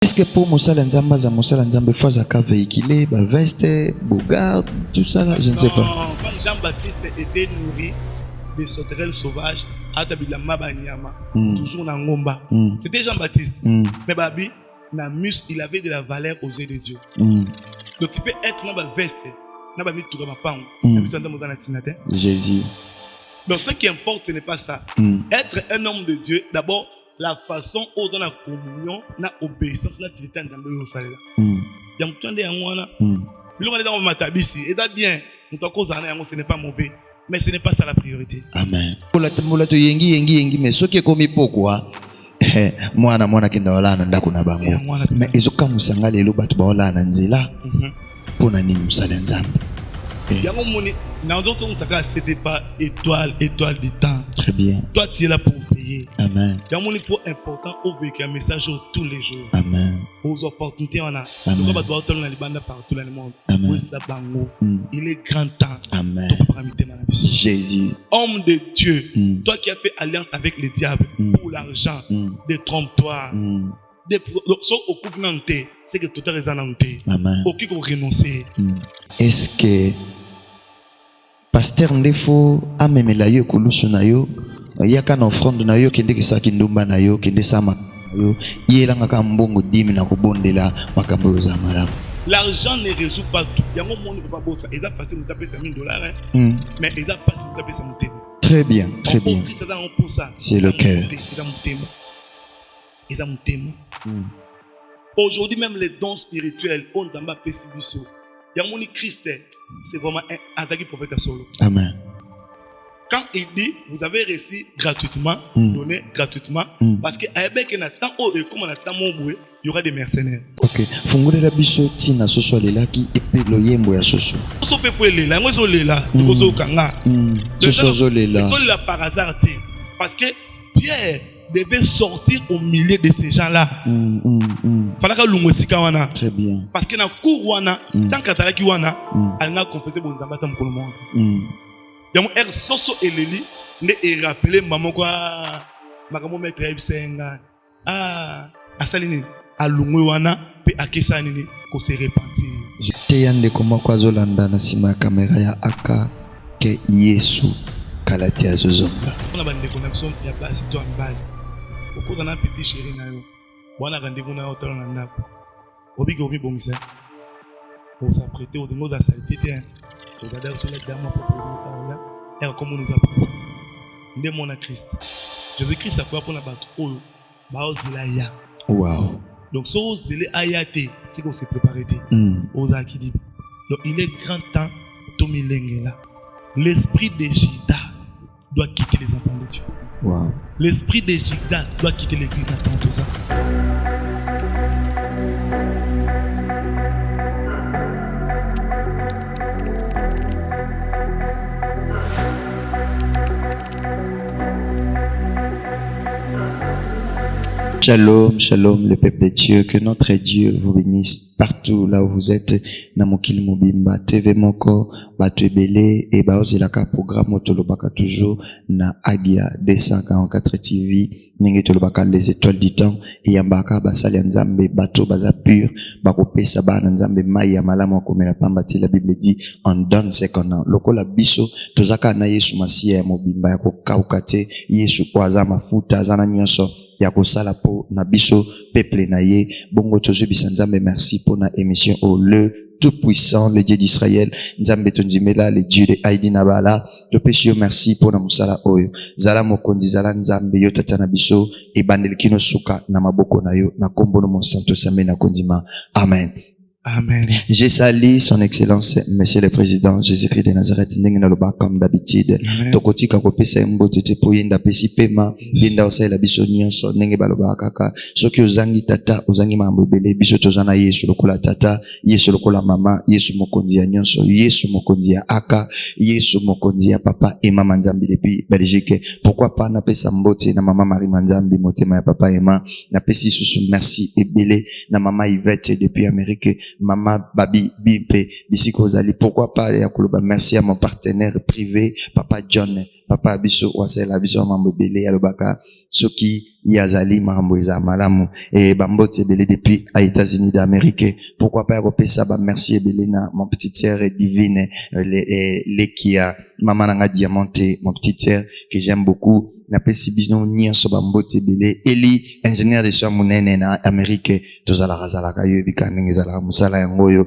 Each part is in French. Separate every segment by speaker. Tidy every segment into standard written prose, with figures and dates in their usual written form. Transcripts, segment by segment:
Speaker 1: Est-ce que pour Moussala Nzamba, Moussala Nzamba, faut ça véhiculer, veste, bouga, tout ça là, je ne sais pas.
Speaker 2: Non, quand Jean-Baptiste était nourri des sauterelles sauvages, à Tabilama Banyama, toujours dans Ngomba. C'était Jean-Baptiste. Mais Babi, il avait de la valeur aux yeux de Dieu. Donc tu peux être dans la veste, dans la vie de ma femme, dans la
Speaker 1: Jésus.
Speaker 2: Donc ce qui importe, ce n'est pas ça. Être un homme de Dieu, d'abord, la façon où dans la communion, na obéissance, na fidélité dans le salaire. Il y a un temps de yangwana. Le monde est dans ma tabisi. Et ça bien, nous t'en cause ce n'est pas mauvais, mais ce n'est pas ça la priorité.
Speaker 1: Amen. Pour la temulatu yengi, mais ce qui est comme pourquoi, mwana kenda wala na ndaku na bango. Mais ezoka musanga lelo batu ba wala na nzela. Pona nini musala nzambe.
Speaker 2: Yango moni na nzoto mutaka c'était pas étoile du temps.
Speaker 1: Très bien.
Speaker 2: Toi tu es là pour payer.
Speaker 1: Amen.
Speaker 2: Yango moni pour important au véhiculer un message tous les jours.
Speaker 1: Amen.
Speaker 2: Aux opportunités on a.
Speaker 1: Amen.
Speaker 2: Ba doit dans la libanda partout dans le monde.
Speaker 1: Amen.
Speaker 2: Il est grand temps.
Speaker 1: Amen. Jésus.
Speaker 2: Homme de Dieu, toi qui as fait alliance avec le diable pour l'argent, détrompe-toi. C'est que tout est raisonnable.
Speaker 1: Amen.
Speaker 2: Aucun qu'on renoncer.
Speaker 1: Est-ce que pasteur ndefo amemela yo kulusu na yo yaka na offrande na yo kende kisa kindumba na yo kende sama yo yelanga ka mbongo 10 na kubondela makambo yo za malamu.
Speaker 2: L'argent ne résout pas tout. Il y a un moment où il ne peut pas bosser. Il a passé de taper $1000, mais il a passé de taper $100.
Speaker 1: Très bien, très bien. C'est le cœur.
Speaker 2: Aujourd'hui, même les dons spirituels, on n'a pas passé du saut. Il y a un Christ, c'est vraiment un attaqué prophète à solo.
Speaker 1: Amen.
Speaker 2: Quand il dit, vous avez reçu gratuitement, donné gratuitement, parce que avec un instant, comme on attend mon boué, il y aura des mercenaires.
Speaker 1: Ok. Fungule la biso tina soso lela ki epe lo yembo ya soso.
Speaker 2: Soso pe pour lela, moi zo lela, zo kanga.
Speaker 1: Soso zo lela.
Speaker 2: Zo lela par hasard, parce que Pierre devait sortir au milieu de ces gens-là. Fallait que l'ungosika wana.
Speaker 1: Très bien.
Speaker 2: Parce que na cour wana, tant qu'atalaki wana, elle n'a confessé bon zambata mkono monde. Yamu er soso eleli ne e rappeler maman quoi makamo maître ebsenga asalini alungwe wana pe akisa nini ko se repentir.
Speaker 1: J'étais yande comment kwa zolanda na sima caméra ya aka ke Yesu kalati azozonga.
Speaker 2: On a bande connexion ya place toi mbali. Oko dans un petit chéri na yo. Bwana rendez-vous na hôtel na ndako. Obiki obi bongisa. Pour s'apprêter au démon de la saleté. Regardez sur les dames pour pouvoir et comme on nous a dit mon Christ. Je veux Christ à quoi pour la battre. Oh, baozilaya.
Speaker 1: Wow.
Speaker 2: Donc ce ozile ayate, c'est qu'on s'est préparé. Oza qui dit. Donc il est grand temps Tomi Lengela. L'esprit de Jida doit quitter les enfants de Dieu.
Speaker 1: Wow.
Speaker 2: L'esprit de Jida doit quitter l'église dans tout ça.
Speaker 1: Shalom, shalom, le peuple de Dieu, que notre Dieu vous bénisse partout là où vous êtes. Namokil Mobimba, TV Moko, Batwebele, et Baozilaka programme Otolobaka toujours, na Agia 244 TV, Nenge Tolobaka les étoiles du temps, et Yambaka Basali Nzambe, Bato Baza pur, Barope Saba Nzambe, Maya Malama Komela Pambati, la Bible dit, on donne ce qu'on a. Loko la biso, Tozaka na Yesu Masia Mobimba, Yako Kaukate, Yesu Kwazama Futa, Zana Nyonso, ya kosala po na biso peuple na ye bongo tozo bisanzambe. Merci pour na émission au le tout puissant, le Dieu d'Israël, Nzambe tonzimela, le Dieu de Haïdi Nabala. Le péché, merci pour na musala oyo zala mokondi zala Nzambe yo tata na biso e bandel kino suka na maboko na yo na kombo no mo santo sambe na kondima. Amen.
Speaker 2: Amen.
Speaker 1: J'ai sali son excellence, monsieur le président Jésus-Christ de Nazareth, n'engena loba comme d'habitude. Tokotika kopesa mbote te poyenda pesi pema, binda osala biso nyonso, nenge baloba kaka. Soki ozangi tata, ozangi mambo bele, biso tozana Yesu lokola tata, Yesu lokola mama, Yesu mokonzi ya nyonso, Yesu mokonzi ya aka, Yesu mokonzi ya papa et mama Nzambi depuis Belgique. Pourquoi pas na pesa mbote na mama Marie Nzambi motema ya papa Emma, na pesi susu merci et belé na mama Yvette depuis Amérique. Mama Babi Bipe Bisiko Zali. Pourquoi pas ya kuluba merci à mon partenaire privé Papa John papa biso wasela biso mambo belé alobaka soki yazali mambo eza malamu et bambote belé depuis aux États-Unis d'Amérique. Pourquoi pas repérer ça ba merci belé na mon petite sœur divine les qui a maman nanga diamanté mon petite sœur que j'aime beaucoup. Na pesi bino nyonso bambote belé Eli ingénieur de soins munene na Amérique tozala razala kayo bikandenge zala musala yangoyo.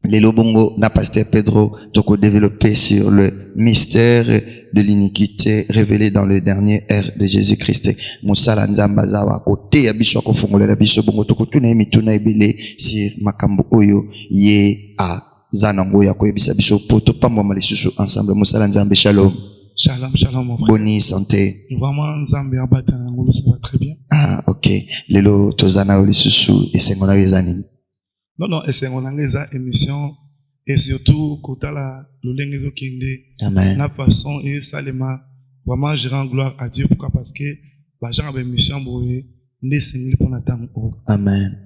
Speaker 1: Les lobongo na pasteur Pedro toko développer sur le mystère de l'iniquité révélé dans le dernier ère de Jésus-Christ. Musala nzamba zawa kote ya biso ko fongolela biso bongo toko tuna mituna ebele sur makambo oyo ye a zanango ya ko yebisa biso poto pambo malisusu ensemble. Musala nzambe shalom.
Speaker 2: Shalom, shalom, mon frère.
Speaker 1: Boni santé.
Speaker 2: Vraiment, Nzambe abata ngolo, ça va très bien.
Speaker 1: Ah, ok. Lelo tozana oli susu esengona yezani.
Speaker 2: Non, esengona ngeza émission et surtout kotala lolengezo kende.
Speaker 1: Amen.
Speaker 2: Na façon et salema vraiment je rends gloire à Dieu pourquoi parce que ba gens ba émission boye ndé sengeli pour natang.
Speaker 1: Amen.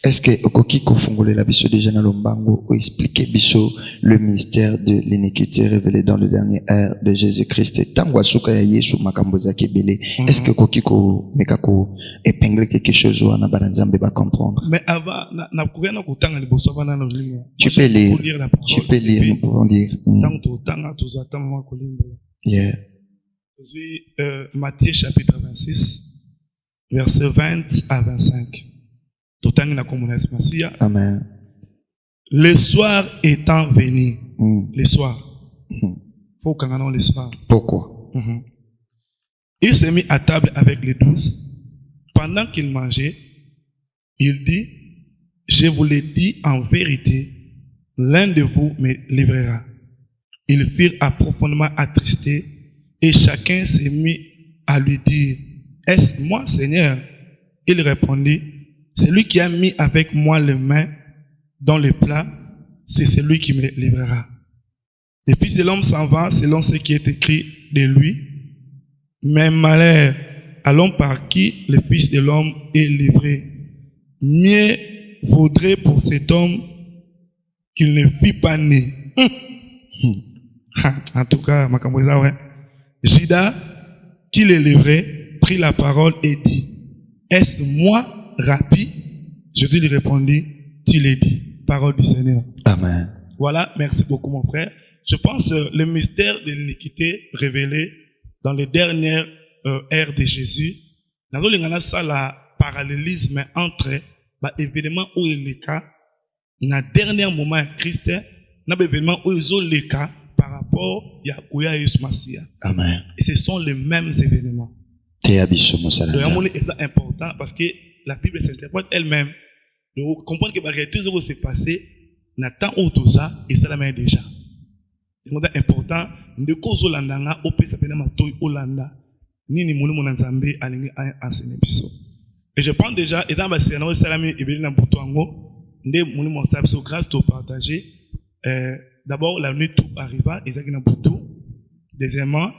Speaker 1: Est-ce que okoki kofungole la biso déjà na lombango ou expliquer biso le mystère de l'iniquité révélé dans le dernier ère de Jésus-Christ tango asuka ya Yesu makambo za kebele. Est-ce que okoki ko meka ko épingler quelque chose ou na banzambe ba comprendre?
Speaker 2: Mais avant na kugana kutanga liboso bana no linga.
Speaker 1: Tu peux lire, nous pouvons lire.
Speaker 2: Tant to tanga to zata mwa kolimba.
Speaker 1: Yeah.
Speaker 2: Matthieu chapitre 26 verset 20 à 25.
Speaker 1: Amen.
Speaker 2: Le soir étant venu, le soir, faut qu'on ait le soir.
Speaker 1: Pourquoi?
Speaker 2: Il s'est mis à table avec les 12. Pendant qu'il mangeait, il dit, je vous l'ai dit en vérité, l'un de vous me livrera. Ils furent profondément attristés et chacun s'est mis à lui dire, est-ce moi, Seigneur? Il répondit, celui qui a mis avec moi les mains dans le plat, c'est celui qui me livrera. Le Fils de l'homme s'en va selon ce qui est écrit de lui. Mais malheur à l'homme par qui le Fils de l'homme est livré. Mieux vaudrait pour cet homme qu'il ne fût pas né. En tout cas, Judas, qui le livrait, prit la parole et dit, est-ce moi, Rabbi? Jésus lui répondit, tu l'as dit. Parole du Seigneur.
Speaker 1: Amen.
Speaker 2: Voilà, merci beaucoup mon frère. Je pense le mystère de l'iniquité révélé dans les dernières ères de Jésus. Nous avons ça la parallélisme entre l'événement où il est cas, dans le dernier moment Christ, dans l'événement où il est le cas par rapport à Jésus Messie.
Speaker 1: Amen.
Speaker 2: Et ce sont les mêmes événements.
Speaker 1: C'est
Speaker 2: important parce que la Bible s'interprète elle-même. Donc, comprendre que tout ce qui s'est passé, n'attend autre ça, et ça la met déjà. C'est important. Ne cause Hollanda, au pays s'appelle Matoy Hollanda, ni mouni mon Nzambe, aligné à Sénépiso. Et je pense déjà, et dans ma scénario, Salami et Bélina Boutongo, ne mouni mon sabso grâce de partager. D'abord, la nuit tout arriva, et Zagina Boutou. Deuxièmement,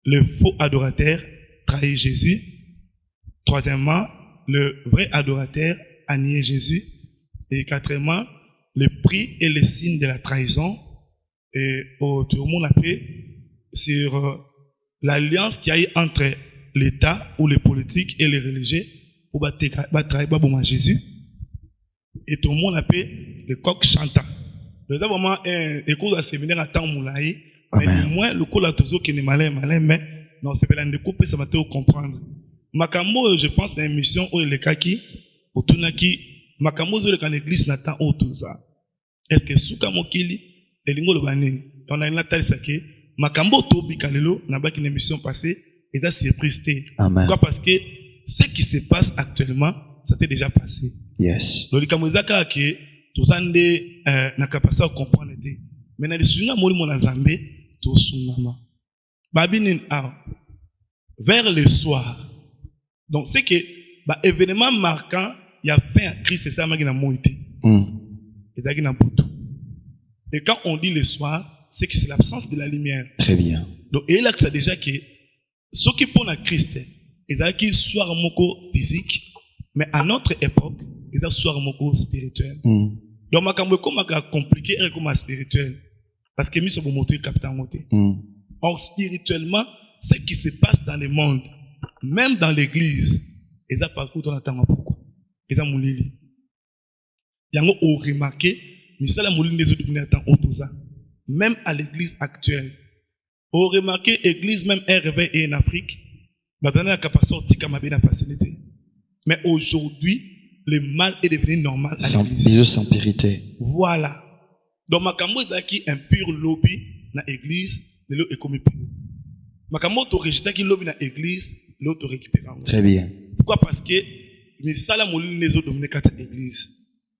Speaker 2: le faux adorateur trahit Jésus. Troisièmement, le vrai adorateur a nié Jésus. Et quatrièmement, le prix et le signe de la trahison. Et tout le monde a fait sur l'alliance qu'il y a eu entre l'État ou les politiques et les religieux pour trahir Jésus. Et tout le monde a fait le coq chantant. Donc, vraiment, un cours de séminaire à temps moulaï. Mais moi, le cours là, toujours qui est malin, mais non, c'est pas la découpe, ça va te comprendre. Makambo, je pense, c'est une mission où il est kaki, au tunaki, Makambo, où l'église n'attend autour ça. Est-ce que Soukamo Kili, et Lingo le Baning, on a une natale saké, Makambo Tobi Kalelo, n'a pas qu'une émission passée, et ça surprise. Pourquoi? Parce que ce qui se passe actuellement, ça s'est déjà passé.
Speaker 1: Yes.
Speaker 2: Donc, les Kamozaka, qui, tout ça, n'a pas passé à comprendre. Maintenant, les Sunga Moli Monazambe, tout Sungama. Babinin, vers le soir. Donc, c'est que, événement marquant, il y a fin à Christ, et ça, il y a moïté. Et quand on dit le soir, c'est que c'est l'absence de la lumière.
Speaker 1: Très bien.
Speaker 2: Donc, et là, c'est déjà que, ceux qui pondent à Christ, ils ont qu'ils soient moko physique, mais à notre époque, ils ont soir moko spirituel. Donc, ma comme compliqué et comme spirituel. Parce que, mis sur mon moto, captain moté. Or, spirituellement, ce qui se passe dans le monde, même dans l'église, et ça partout dans la temps pourquoi. Et ça moulili. Yango au remarqué, mais ça la moulili des autres temps autoza. Même à l'église actuelle. Au remarqué, l'église même est réveillée en Afrique. Maintenant, la capacité comme la facilité. Mais aujourd'hui, le mal est devenu normal à l'église.
Speaker 1: Sans périté.
Speaker 2: Voilà. Donc, makambo zaki un pur lobby na église, le lot est comme pur. Makambo to rejeté qui lobby na église, l'autre récupère.
Speaker 1: Très bien.
Speaker 2: Pourquoi? Parce que mais ça la moulin les autres dominent quatre églises.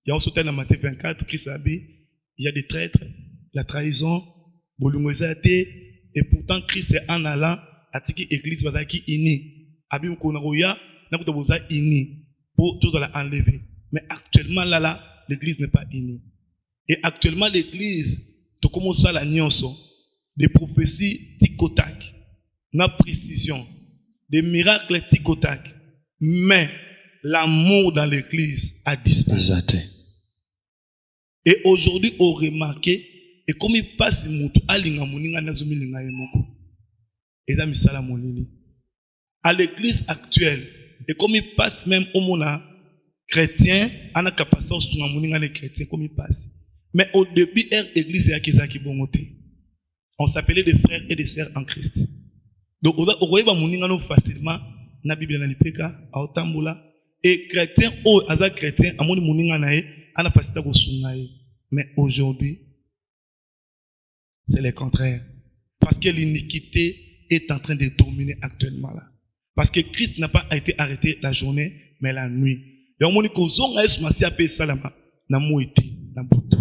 Speaker 2: Il y a un sauté dans Matthieu 24, Christ a dit, il y a des traîtres, la trahison, bolumozate, et pourtant Christ est en allant à tiki église bazaki ini. Abim konaroya, n'a pas besoin ini pour tout la enlever. Mais actuellement là, l'église n'est pas unie. Et actuellement l'église, tu commences à la nyonso, des prophéties ticotac, na précision, des miracles ticotac. Mais l'amour dans l'église a disparu.
Speaker 1: Exact.
Speaker 2: Et aujourd'hui, on remarque, et comme il passe, à l'église actuelle, et comme il passe même au monde chrétien, on a capacité de chrétien comme il passe. Mais au début, l'église est on s'appelait des frères et des sœurs en Christ. Donc, on voit facilement dans la Bible, et chrétien, chrétien, mais aujourd'hui, c'est le contraire. Parce que l'iniquité est en train de dominer actuellement là. Parce que Christ n'a pas été arrêté la journée, mais la nuit. Et on dit que zon a esmasi ape salama na moiti na butu.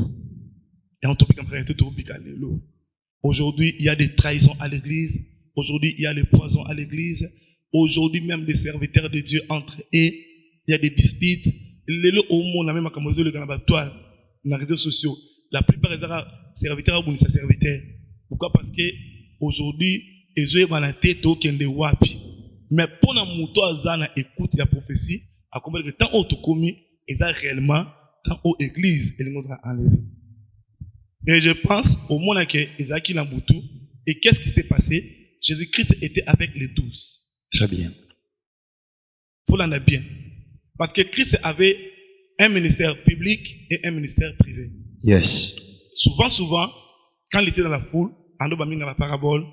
Speaker 2: Et on topic après tout topic à l'élo. Aujourd'hui, il y a des trahisons à l'église. Aujourd'hui, il y a les poisons à l'église. Aujourd'hui, même des serviteurs de Dieu entre eux, il y a des disputes. L'élo au monde, même à Kamozo, le Ganabatoual, dans les réseaux sociaux. La plupart des serviteurs ont serviteurs. Pourquoi? Parce que aujourd'hui, ils ont la tête au Kende Wapi. Mais pour la mouton azana écoute la prophétie, à combien de temps au commis, ils ont réellement tant aux églises et les autres enlevé. Et je pense au moment que Isaac l'a boutou. Et qu'est-ce qui s'est passé? Jésus-Christ était avec les 12.
Speaker 1: Très bien.
Speaker 2: Faut l'en avoir bien. Parce que Christ avait un ministère public et un ministère privé.
Speaker 1: Yes.
Speaker 2: Souvent, quand il était dans la foule, on a mis dans la parabole,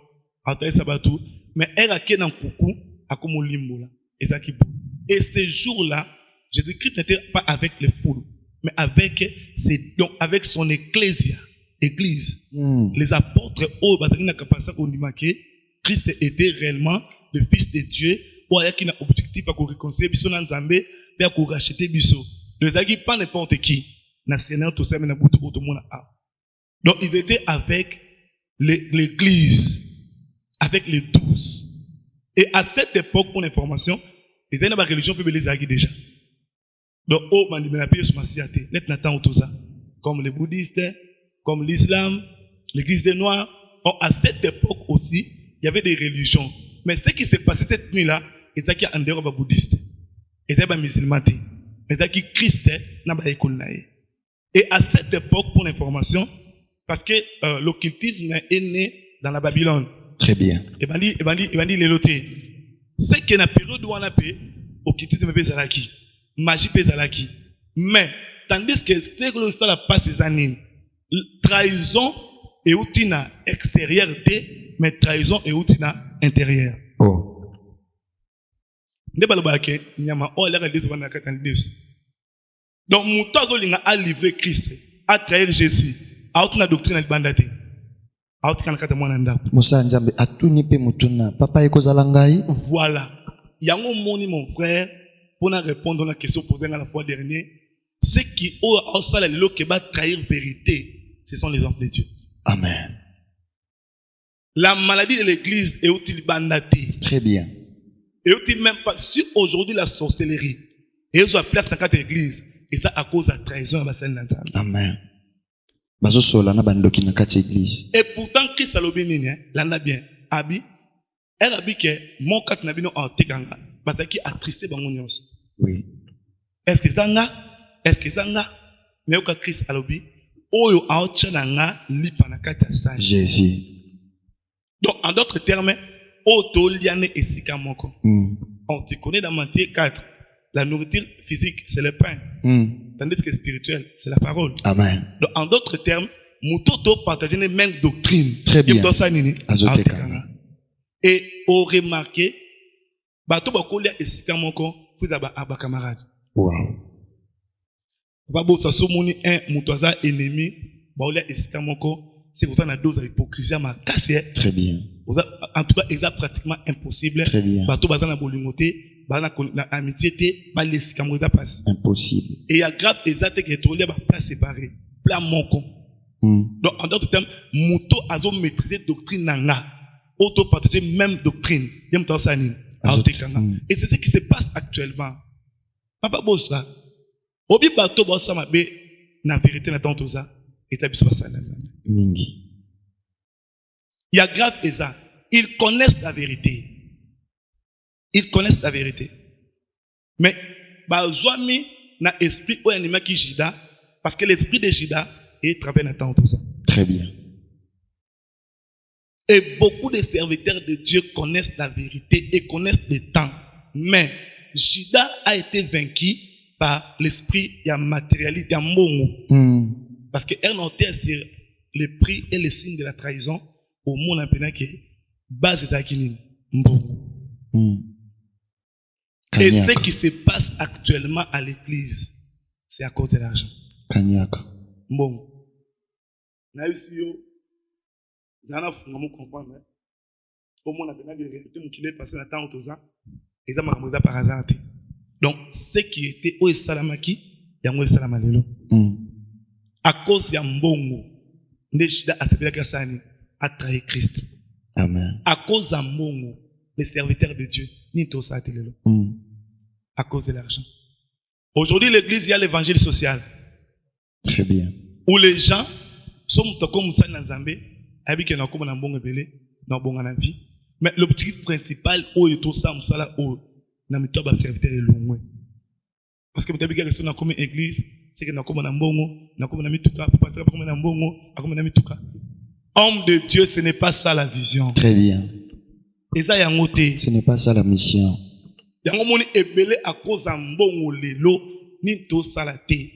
Speaker 2: mais elle a été dans le coucou, à comme au limbo. Et ce jour-là, Jésus-Christ n'était pas avec les foules, mais avec son ecclésia, église. Les apôtres, Christ était réellement le Fils de Dieu, ou il y a un objectif à réconcilier Bisso dans Zambé, et à racheter Bisso. Le Zagi, pas n'importe qui. Donc, ils étaient avec l'église, avec les 12. Et à cette époque, pour l'information, ils étaient dans la religion publique les Zagi déjà. Donc, comme les bouddhistes, comme l'islam, l'église des noirs. Or, à cette époque aussi, il y avait des religions. Mais ce qui s'est passé cette nuit-là, ils étaient en dehors des bouddhistes. Ils étaient musulmans. Ils étaient chrétiens. Et à cette époque, pour l'information, parce que l'occultisme est né dans la Babylone.
Speaker 1: Très bien.
Speaker 2: Et ben dit les lotés. C'est que la période où on a fait, l'occultisme est zalaki, magie est zalaki. Mais tandis que c'est que ça la passe ces années, trahison et outina extérieure, mais trahison et outina intérieure.
Speaker 1: Oh.
Speaker 2: Ne balobake nyama o la redis wana katandis. Donc mutazo linga a livré Christ, a trahir Jésus, a outina doctrine de bandate. A outina kata mwana ndako.
Speaker 1: Musa Nzambe atuni pe mutuna papa ekozala ngai.
Speaker 2: Voilà. Yango moni mon frère pour répondre à la question posée la fois dernière, ceux qui ont ça le qui va trahir vérité, ce sont les hommes de Dieu.
Speaker 1: Amen.
Speaker 2: La maladie de l'église est utile bandaté.
Speaker 1: Très bien.
Speaker 2: Et utile même pas sur aujourd'hui la sorcellerie. Et ils ont place dans quatre églises et ça à cause de la trahison à Bassel Nanzam.
Speaker 1: Amen. Bazo sola na bandoki na quatre églises.
Speaker 2: Et pourtant Christ a l'obéni l'anda bien. Abi elle a dit que mon quatre n'a bino en tekanga parce qu'il a tristé bango nyonso.
Speaker 1: Oui.
Speaker 2: Est-ce que ça nga mais au cas Christ a l'obéni oyo a otcha nga lipa na kata sa
Speaker 1: Jésus.
Speaker 2: Donc, en d'autres termes, auto liane et sikamoko. On te connaît dans Matthieu 4. La nourriture physique, c'est le pain. Tandis que spirituel, c'est la parole.
Speaker 1: Amen.
Speaker 2: Donc, en d'autres termes, Mutoto partage les mêmes doctrines.
Speaker 1: Très bien.
Speaker 2: Et au remarqué, bato bakolia et sikamoko, vous avez un camarade.
Speaker 1: Wow.
Speaker 2: Babo sasomoni un mutoza ennemi, baolia et sikamoko, c'est pour ça qu'on a dose d'hypocrisie à casse.
Speaker 1: Très bien.
Speaker 2: En tout cas, c'est pratiquement impossible.
Speaker 1: Très bien.
Speaker 2: Bato bazana bolimoté, bazana amitié, ba les sikamoko passe.
Speaker 1: Impossible.
Speaker 2: Et il y a grave exact que tu as place séparée, plat monco. Donc en d'autres termes, muto azo maîtriser doctrine nanga, auto partager même doctrine. Et c'est ce qui se passe actuellement. Papa bossa, obi bato bossa mabe na vérité na tantoza établissement ça.
Speaker 1: Mingi.
Speaker 2: Il y a grave et ça. Ils connaissent la vérité. Ils connaissent la vérité. Mais bazwami na esprit ou anima qui jida parce que l'esprit de jida est travaille na tantoza.
Speaker 1: Très bien.
Speaker 2: Et beaucoup de serviteurs de Dieu connaissent la vérité et connaissent le temps. Mais Judas a été vaincu par l'esprit matérialiste, parce qu'elle notait sur le prix et le signe de la trahison au monde en pénal que base est akinin. Et ce qui se passe actuellement à l'église, c'est à cause de l'argent. Bon. Zana funga mo comprendre au monde a bien de réalité mon qu'il est passé la temps aux ans et ça m'a remonté par hasard. Donc ce qui était au salamaki ya mo salamalelo à cause ya mbongo ndeshida asepela kasani a trahi Christ.
Speaker 1: Amen.
Speaker 2: À cause de mbongo les serviteurs de Dieu ni to ça telelo à cause de l'argent. Aujourd'hui l'église il y a l'évangile social.
Speaker 1: Très bien.
Speaker 2: Où les gens sont comme ça dans Zambé. Mais l'objectif principal est tout ça, serviteur est loin. Parce que vous avez comme église, c'est que nous homme de Dieu, ce n'est pas ça la vision.
Speaker 1: Très bien.
Speaker 2: Et ça,
Speaker 1: ce n'est pas ça la mission.
Speaker 2: À cause ni to salaté.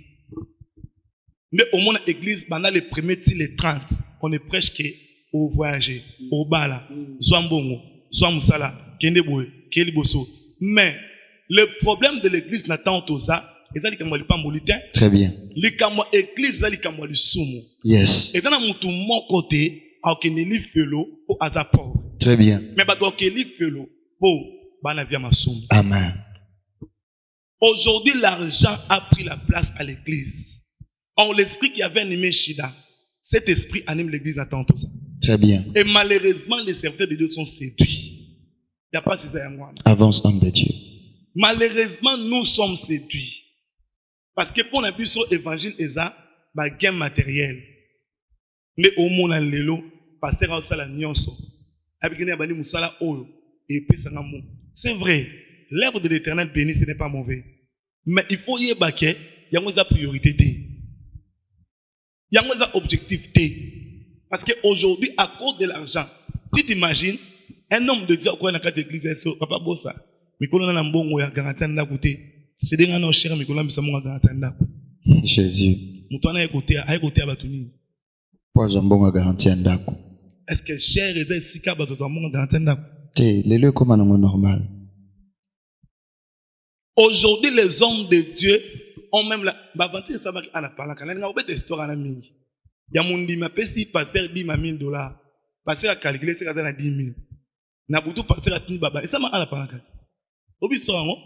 Speaker 2: Mais au monde l'église, pendant les premiers les 30, on est presque au voyager, au bala, Zwambongo, Zwamusala, Kendeboe, Keliboso. Mais le problème de l'église n'attend tout ça, et ça, il pas molitain.
Speaker 1: Très bien.
Speaker 2: L'église, ça, il y sumo.
Speaker 1: Yes.
Speaker 2: Et ça, dans mon côté, à Keneli Felo, au Azapor.
Speaker 1: Très bien.
Speaker 2: Mais à Keneli Felo, pour Banavia Masum.
Speaker 1: Amen.
Speaker 2: Aujourd'hui, l'argent a pris la place à l'église. Or, l'esprit qui avait animé Shida, cet esprit anime l'église à tout ça.
Speaker 1: Très bien.
Speaker 2: Et malheureusement, les serviteurs de Dieu sont séduits. Il n'y a pas ces mois.
Speaker 1: Avance, homme de Dieu.
Speaker 2: Malheureusement, nous sommes séduits. Parce que pour l'habit sur l'évangile, il y a un gain matériel. Mais au monde, l'élo, passer à ça la nyonso. Avec une abani musala oyo. Et puis ça c'est vrai. L'œuvre de l'éternel béni, ce n'est pas mauvais. Mais il faut y ébaquer. Il y a une priorité. Il y a une objectivité. Parce qu'aujourd'hui, à cause de l'argent, tu t'imagines, un homme de Dieu, quoi, dans la église, papa Bossa, Mikolo na mbongo ya garantie na côté. C'est des gens cher Mikolo bisa monga garantie na.
Speaker 1: Jésus.
Speaker 2: Mutu na côté abatuni.
Speaker 1: Poison mbongo garantie ndako.
Speaker 2: Est-ce que cher est sika bato to monga garantie ndako?
Speaker 1: Té, lelo comme normal.
Speaker 2: Aujourd'hui, les hommes de Dieu ont même la bavantir ça va ana parla kana nga obete histoire na mingi. Ya mundi ma pesi pasteur dit ma $1000. Pasteur a calculé c'est dans 10 000. Na butu pasteur a tini baba. Et ça ma ana parla kana. Obi so ngo.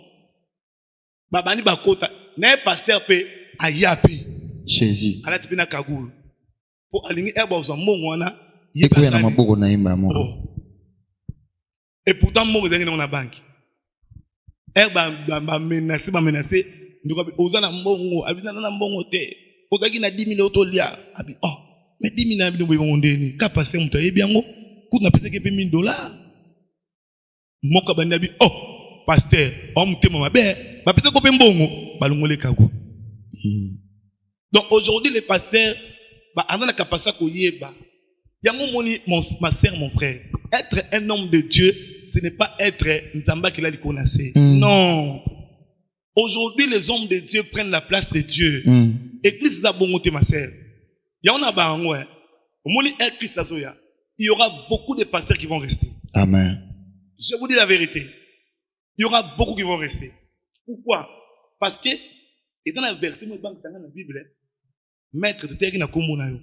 Speaker 2: Baba ni bakota na pasteur pe ayapi.
Speaker 1: Jésus.
Speaker 2: Ala tipina kagulu. Po alingi eba ozo mbongo wana
Speaker 1: yeba na maboko na imba mo.
Speaker 2: Et pourtant mbongo zangi na banque. Ba menacer ndiko oza na mbongo abina na mbongo te ozaki na 10 000 otolia abi mais 10 000 na bino boyongo ndeni ka passer muto yebi yango ku na pesa ke pe $1000 moka bandi abi pasteur mutema mabe ba pesa ko pe mbongo balongole kago. Donc aujourd'hui les pasteurs ba ana na kapasa ko yeba yango moni ma sœur mon frère Être un homme de Dieu, ce n'est pas être Nzamba qui l'a connaissé. Non. Aujourd'hui, les hommes de Dieu prennent la place de Dieu. Église d'Abongote, ma sœur. Il y en a un il y aura beaucoup de pasteurs qui vont rester.
Speaker 1: Amen.
Speaker 2: Je vous dis la vérité. Il y aura beaucoup qui vont rester. Pourquoi? Parce que, et dans la verset, dans la Bible, maître de terre, il y a comme on a eu.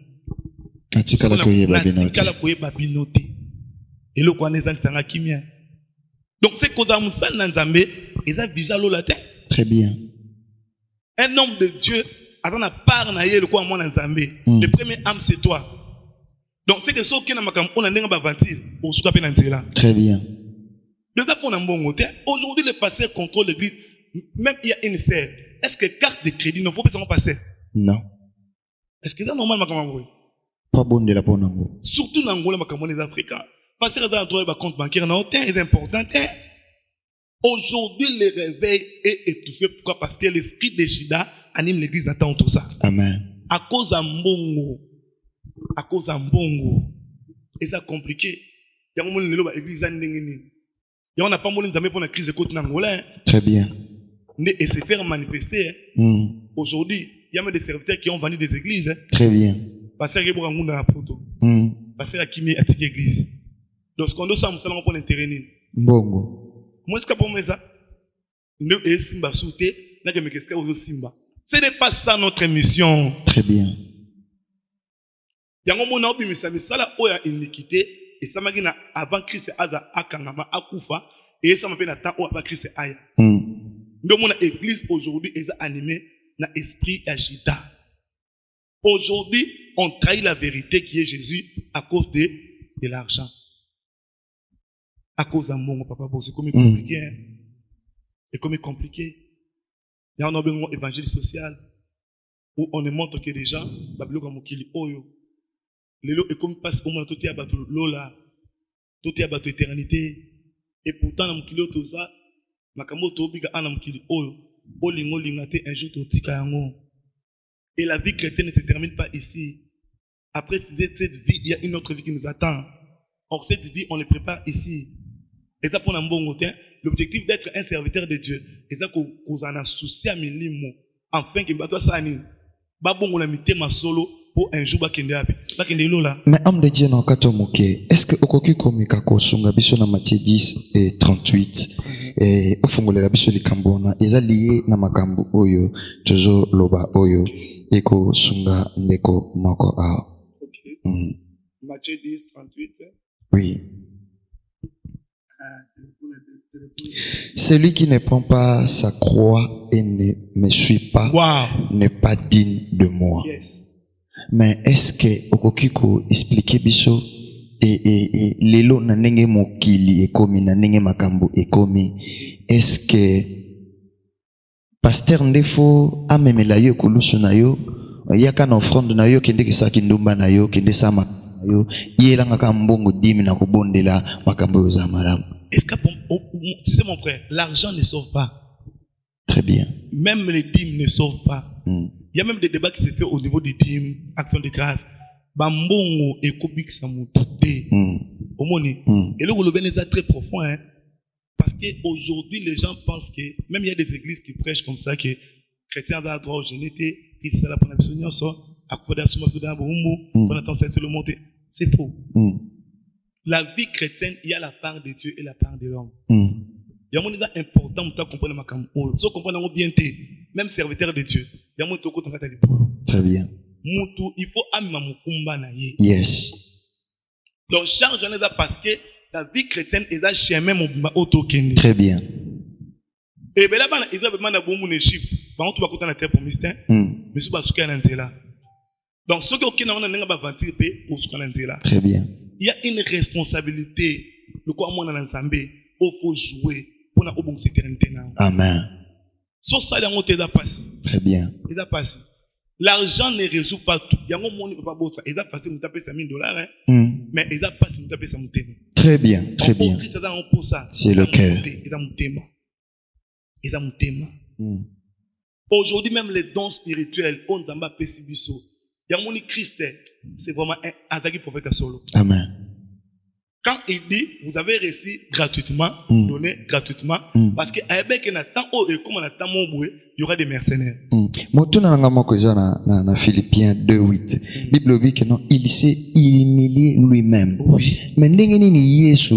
Speaker 1: Natikala
Speaker 2: koye babinote. Et le quoi n'est pas kimia. Donc c'est qu'on a moussa nanzambe, ils ont visa l'eau la terre.
Speaker 1: Très bien.
Speaker 2: Un homme de Dieu, avant la part naïe le quoi moi nanzambe. Le premier âme c'est toi. Donc c'est que ceux qui n'ont pas on a n'enga bavantir au soukape nanzela.
Speaker 1: Très bien.
Speaker 2: Déjà pour un bon côté, aujourd'hui le pasteur contrôle l'église. Même il y a une serre. Est-ce que carte de crédit ne faut pas s'en passer?
Speaker 1: Non.
Speaker 2: Est-ce que c'est normal ma camarade?
Speaker 1: Pas bon de la bonne Angola.
Speaker 2: Surtout dans Angola, les Africains. Parce que dans le compte bancaire, c'est important. Aujourd'hui, le réveil est étouffé. Pourquoi? Parce que l'esprit de Shida anime l'église dans tout ça.
Speaker 1: Amen.
Speaker 2: À cause d'un bongo. À cause d'un bongo. Et ça compliqué. Il y a un moment où l'église a une. On n'a pas moulin d'amis pour la crise de côte d'Angola.
Speaker 1: Très bien.
Speaker 2: Et se faire manifester. Aujourd'hui, il y a même des serviteurs qui ont vendu des églises.
Speaker 1: Très bien.
Speaker 2: Parce qu'il y a un monde dans la proto. Parce qu'il y a qui met à l'église. Donc, ce qu'on doit savoir, c'est qu'on peut l'intérêt.
Speaker 1: Bongo.
Speaker 2: Moi, ce qu'on ça, nous et Simba sauté, n'a que qu'est-ce que Simba. Ce n'est pas ça notre mission.
Speaker 1: Très bien.
Speaker 2: Il y a un moment où ça où il y a une iniquité, et ça m'a dit avant Christ Aza Akangama Akufa, et ça m'a fait attendre avant Christ Aya. Donc, mon église aujourd'hui est animée dans l'esprit agita. Aujourd'hui, on trahit la vérité qui est Jésus à cause de l'argent. À cause d'un monde, papa, c'est comme compliqué. Hein? C'est comme compliqué. Il y a un évangile social où on ne montre que les gens, les lots est comme passe au monde, tout est abattu l'ola, tout est abattu éternité. Et pourtant, dans le tout ça, Makamo Tobiga Anamkili Oyo, Olingo Lingate, un jour Totika Yango. Et la vie chrétienne ne se termine pas ici. Après cette vie, il y a une autre vie qui nous attend. Or, cette vie, on les prépare ici. Et ça, pour un bon côté, l'objectif d'être un serviteur de Dieu, et ça, qu'on en a souci à milimo, afin que toi, ça, babon, on a mis ma solo pour un jour,
Speaker 1: mais homme de Dieu, est-ce que Okoki Komika Kosunga, biso na Matthieu 10 et 38, et au fond, la biso de Kambona, ils sont liés na makambu oyo, toujours loba oyo, eko sunga ndeko moko a.
Speaker 2: Matthieu 10, 38.
Speaker 1: Oui. Celui qui ne prend pas sa croix et ne me suit pas n'est pas digne de moi.
Speaker 2: Yes.
Speaker 1: Mais est-ce que okokiko expliquer biso et lelo na ndenge mokili ekomi na ndenge makambo ekomi, est-ce que pasteur ndefo amemela yo kolusu na yo yaka na offrande na yo kende kisaki ndumba na yo kende sama na yo yelanga ka mbongo 10 na kobondela makambo yo za malamu?
Speaker 2: Est-ce que tu sais mon frère, l'argent ne sauve pas.
Speaker 1: Très bien.
Speaker 2: Même les dîmes ne sauvent pas. Il y a même des débats qui se font au niveau des dîmes, actions de grâce. Bambongo et Kobik Samouté. Et le Golobène est très profond. Hein? Parce qu'aujourd'hui, les gens pensent que, même il y a des églises qui prêchent comme ça, que chrétiens ont droit au génété, qui c'est la première mission, à quoi on attend ça sur le monde. C'est faux. La vie chrétienne, il y a la part de Dieu et la part de l'homme. Il y a un moment important pour comprendre ma campagne. Si on comprend bien, même serviteur de Dieu, il y a un moment.
Speaker 1: Très bien.
Speaker 2: Il faut amener.
Speaker 1: Yes.
Speaker 2: Donc, charge en est parce que la vie chrétienne est un chemin mon auto.
Speaker 1: Très bien.
Speaker 2: Et bien là, ils ont besoin d'un bon Égypte. Par contre, tu vas côté la terre pour mystère. Mais si tu vas souquer là. Donc, ceux qui ont un aventure pour souquer là.
Speaker 1: Très bien.
Speaker 2: Il y a une responsabilité. Le quoi moi dans l'ensemble, il faut jouer pour la bonne éternité.
Speaker 1: Amen.
Speaker 2: So ça dans tes passé.
Speaker 1: Très bien.
Speaker 2: Il a passé. L'argent ne résout pas tout. Il y a un monde qui peut pas bosser. Il a passé me taper $1,000 mais il a passé me taper ça mon thème.
Speaker 1: Très bien, très bien. C'est le cœur.
Speaker 2: Il a mon thème. Aujourd'hui même les dons spirituels on dans ma pessibiso. Il y a mon Christ, c'est vraiment un attaqué prophète solo.
Speaker 1: Amen.
Speaker 2: Quand il dit, vous avez reçu gratuitement, donné gratuitement, parce que avec un temps et comme on attend mon boué, il y aura des mercenaires.
Speaker 1: Motuna nanga moko eza na Philippiens 2:8. Bible dit que non, il s'est humilié lui-même.
Speaker 2: Oui.
Speaker 1: Mais ndenge nini Yesu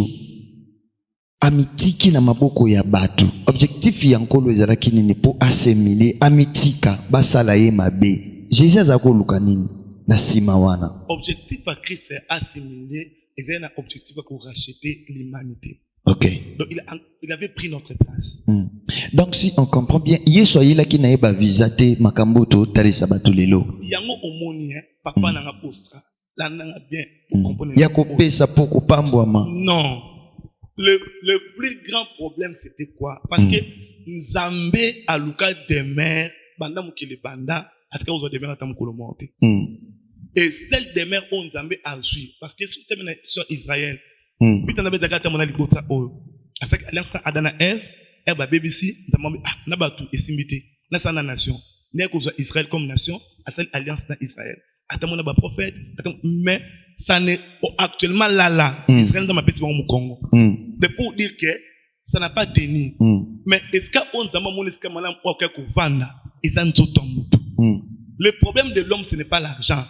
Speaker 1: amitiki na maboko ya batu. Objectif ya nkolo ezalaki nini po assemblier amitika basala ye mabe. Jésus azako luka nini na sima wana.
Speaker 2: Objectif à Christ c'est assimiler. Et un objectif pour racheter l'humanité.
Speaker 1: Ok.
Speaker 2: Donc il avait pris notre place.
Speaker 1: Donc si on comprend bien, Yesu ayila ki na yeba visate makamboto tali sabatu lelo.
Speaker 2: Yango omoni papa nanga postra. La nanga bien pour comprendre.
Speaker 1: Yako pesa pour kopambwama.
Speaker 2: Non. Le plus grand problème c'était quoi? Parce que Nzambe a luka des mères banda mukile banda atika ozo des mères atamukolo monte. Et celle des mères ont Nzambe a suivi parce que sur terme sur Israël. Bita na bezaka ta mona libota o. Asaka alliance Adana Eve, ba BBC, Nzambe na batu esimbité. Na sana nation. Né ko Israël comme nation, à cette alliance dans Israël. Atamona ba prophète, mais ça n'est actuellement là Israël dans ma petit au Congo. C'est pour dire que ça n'a pas tenu. Mais est-ce qu'on Nzambe mon est-ce que malam o ka ko vanda, ils en tout Le problème de l'homme ce n'est pas l'argent.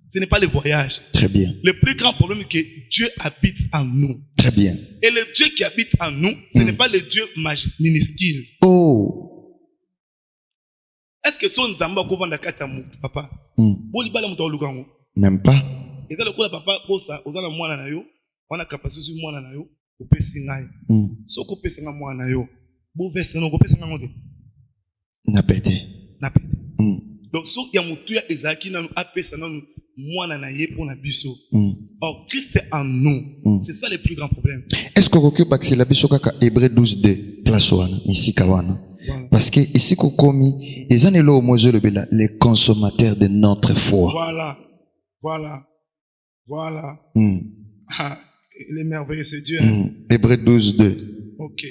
Speaker 2: Ce n'est pas le voyage.
Speaker 1: Très bien.
Speaker 2: Le plus grand problème est que Dieu habite en nous.
Speaker 1: Très bien.
Speaker 2: Et le Dieu qui habite en nous, ce n'est pas le Dieu minuscule.
Speaker 1: Oh.
Speaker 2: Est-ce que son Nzamba ko vanda katamu papa? Boli bala muto lugango.
Speaker 1: Même pas.
Speaker 2: Et ça le coup papa bosa ozana mwana na yo, on a capacité sur mwana na yo, ko pesi ngai. So ko pesi nga mwana na yo. Bo verse no ko pesi nga ngote.
Speaker 1: Na pété.
Speaker 2: Na pété. Donc so ya mutu ya ezaki na a pesa na mwana na ye pour na biso. Or Christ c'est en nous. C'est ça le plus grand problème.
Speaker 1: Est-ce que kokyo baxi la biso kaka Hébreux 12:2 place wana ici kawana? Parce que ici kokomi ezanelo mozo le bela les consommateurs de notre foi.
Speaker 2: Voilà. Ah, il est merveilleux c'est Dieu.
Speaker 1: Hébreux 12:2.
Speaker 2: OK.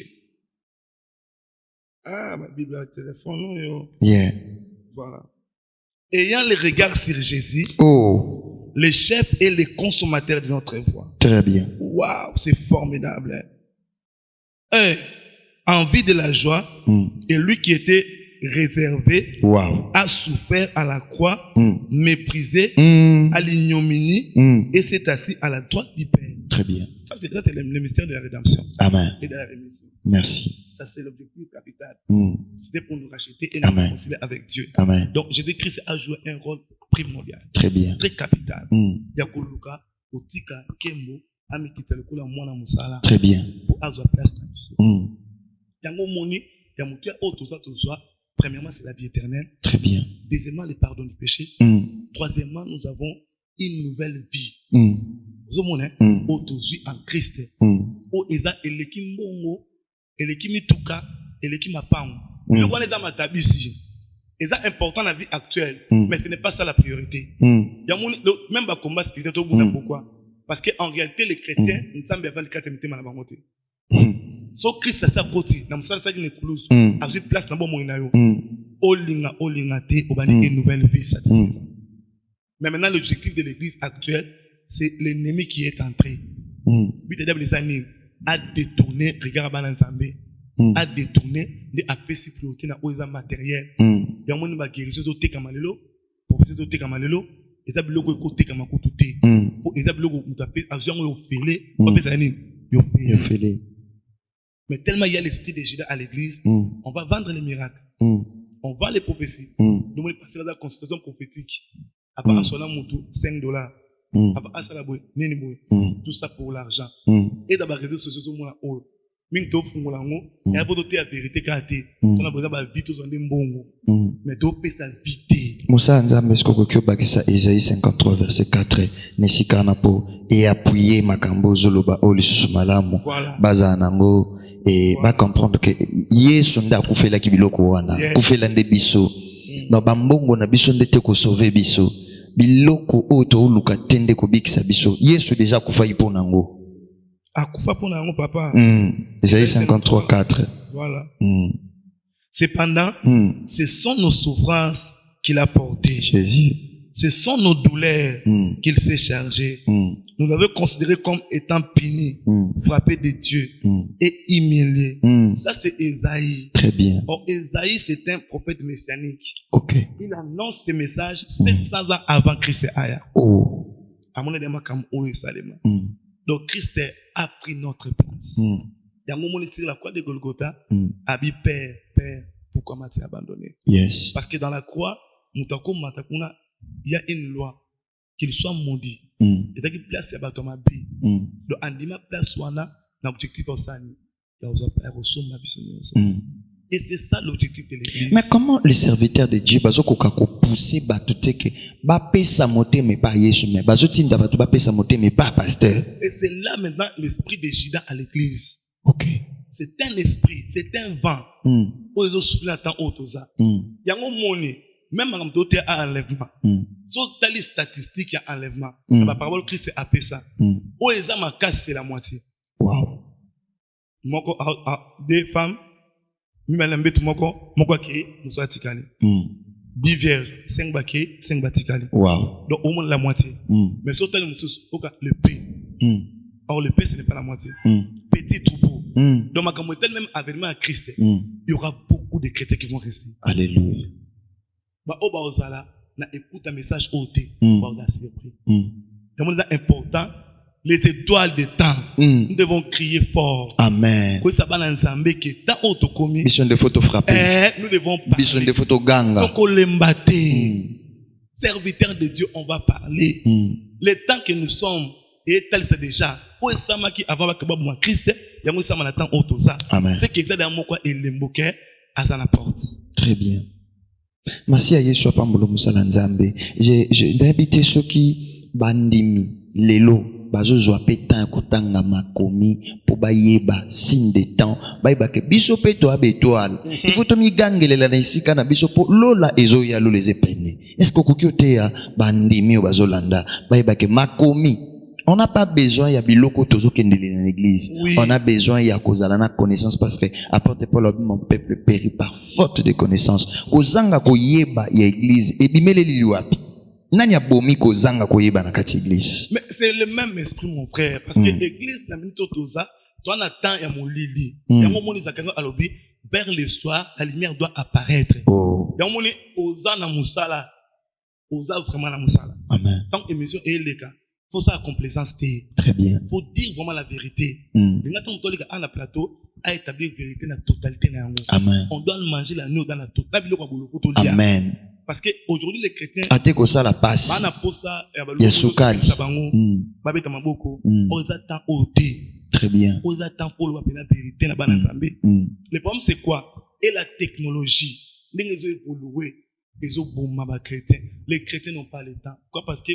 Speaker 2: Ah, ma Bible a téléphone yo.
Speaker 1: Yeah.
Speaker 2: Voilà. Ayant les regards sur Jésus, le chef et le consommateur de notre foi.
Speaker 1: Très bien.
Speaker 2: Waouh, c'est formidable. Envie de la joie, et lui qui était réservé, a souffert à la croix, méprisé, à l'ignominie, et s'est assis à la droite du Père.
Speaker 1: Très bien.
Speaker 2: Ça, c'est le mystère de la rédemption.
Speaker 1: Amen.
Speaker 2: Et de la rémission.
Speaker 1: Merci.
Speaker 2: Ça, c'est l'objectif capital. C'était pour nous racheter et nous réconcilier avec Dieu.
Speaker 1: Amen.
Speaker 2: Donc, Jésus-Christ a joué un rôle primordial.
Speaker 1: Très bien.
Speaker 2: Très capital. Yakoluka, Otika, Kembo, Amikita, Lekula, Mwana Musala.
Speaker 1: Très bien.
Speaker 2: Pour avoir place dans le Yango Moni, Yamutia, Otosa, Tosa. Premièrement, c'est la vie éternelle.
Speaker 1: Très bien.
Speaker 2: Deuxièmement, le pardon du péché. Troisièmement, nous avons une nouvelle vie. Vous avez autosuit en Christ. O eza eleki mbongo, eleki mituka, eleki mapango. Le roi les a matabisi. Eza important dans la vie actuelle, mais ce n'est pas ça la priorité. Même ba combat spirituel au bout pourquoi? Parce que en réalité les chrétiens ne savent pas le catémité malabangote. So Christ ça côté, na musala ça qui kouloso, a eu place na bon moina yo. Olinga te obani une nouvelle vie satisfaisante. Mais maintenant l'objectif de l'église actuelle c'est l'ennemi qui est entré. Les années a détourné, regarde Bananzambe, a détourné de APC priorité na oza matériel. Yamoni ba guérison zote kamalelo, professeur zote kamalelo, eza biloko ekote kamakututé. Po eza biloko mutape azion yo félé, pas pesa nini yo félé. Mais tellement il y a l'esprit de Judas à l'église, on va vendre les miracles. On vend les prophéties. Nous on passer dans la consultation prophétique. À part cela mutu $5. Tout ça pour l'argent. Et dans les réseaux sociaux, on a dit que il y a la vérité qui a été. On a besoin de vite aux mbongo. Mais tu peux sa vite.
Speaker 1: Moussa Nzambe skokokyo bakisa Isaïe 53 verset 4 nesika na po et appuyer makambo zoloba oli susumalamu baza nango et ba comprendre que Yesu nda kufela kibiloko wana kufela nde biso na bambongo na biso ndete ko sauver biso biloko oto luka tende ko bikisa biso Yesu déjà kufa ipo nango
Speaker 2: akufa po nango papa.
Speaker 1: Isaïe 53 4.
Speaker 2: Voilà. Cependant, ce sont nos souffrances qu'il a portées.
Speaker 1: Jésus.
Speaker 2: Ce sont nos douleurs qu'il s'est chargé. nous l'avons considéré comme étant puni, frappé de Dieu et humilié. Ça, c'est Ésaïe.
Speaker 1: Très bien.
Speaker 2: Or, Ésaïe, c'est un prophète messianique.
Speaker 1: Ok.
Speaker 2: Il annonce ces messages 700 ans avant Christ aya.
Speaker 1: Oh.
Speaker 2: À mon avis, donc, Christ a pris notre place. Il y a un moment sur la croix de Golgotha, a dit Père, Père, pourquoi m'as-tu abandonné?
Speaker 1: Yes.
Speaker 2: Parce que dans la croix, il y a une loi qu'il soit maudit. Et ça qui place à batoma B. Donc, en dit ma place wana, l'objectif au sani, il y a aux et c'est ça l'objectif de l'église.
Speaker 1: Mais comment les serviteurs de Dieu bazo kokako pousser batuteke ba pesa moté mais pas Yesu mais bazo tinda batu ba pesa moté mais pas pasteur.
Speaker 2: Et c'est là maintenant l'esprit de Judas à l'église.
Speaker 1: OK.
Speaker 2: C'est un esprit, c'est un vent. Ozo souffle à temps autoza. Yango moni même quand tu as enlèvement. So t'as les statistiques il y a enlèvement. La parole de Christ c'est appelé ça. Oza ma casse c'est la moitié.
Speaker 1: Wow.
Speaker 2: Moko des femmes moko ki muso tikali. 10 vierges, 5 baké, 5 batikali.
Speaker 1: Wow.
Speaker 2: Donc au moins la moitié. Mais sur tel muso le P. Or le P ce n'est pas la moitié. Petit troupeau. Donc ma comme tel même avènement à Christ, il y aura beaucoup de chrétiens qui vont rester.
Speaker 1: Alléluia.
Speaker 2: Ba oba ozala na écoute un message ôté, ba oza surpris. C'est important. Les étoiles de temps, nous devons crier fort.
Speaker 1: Amen. Mission de photo frappée.
Speaker 2: Nous devons parler.
Speaker 1: Mission de photo ganga.
Speaker 2: Serviteurs de Dieu, on va parler. Les temps que nous sommes, et tel c'est déjà. Christ,
Speaker 1: Amen.
Speaker 2: c'est que c'est dans mon coin et l'emboquet à la porte.
Speaker 1: Très bien. Merci à Yeshua Pambolo Musala Nzambe. J'ai invité ceux qui bandimi, lelo. Bazo zwa petan kutanga makomi po bayeba signe de temps bayeba ke biso peto abetoile il faut to mi gangelela na isika na biso po lola ezo ya lo les epene est-ce que kokyote ya bandimi bazo landa bayeba ke makomi on n'a pas besoin ya biloko tozo kendele na l'église on a besoin ya kozala na connaissance parce que apporte Paul mon peuple périt par faute de connaissance kozanga koyeba ya église ebimele liwapi. Mais c'est
Speaker 2: le même esprit, mon frère. Parce que l'église, tu en attends, il y a mon lili. Il y a mon monde, vers le soir, la lumière doit apparaître. Il y a mon monde, osa na musala. Osa vraiment na musala.
Speaker 1: Amen.
Speaker 2: Tant que l'émission est le cas, il faut ça la complaisance.
Speaker 1: Très bien.
Speaker 2: Il faut dire vraiment la vérité. Maintenant, on a un plateau à établir la vérité dans la totalité.
Speaker 1: Amen.
Speaker 2: On doit manger la nuit dans la totalité.
Speaker 1: Amen.
Speaker 2: Parce que aujourd'hui les chrétiens
Speaker 1: ateko ça la passe yasukali très bien.
Speaker 2: Le problème c'est quoi? Et la technologie les chrétiens n'ont pas le temps. Pourquoi? Parce que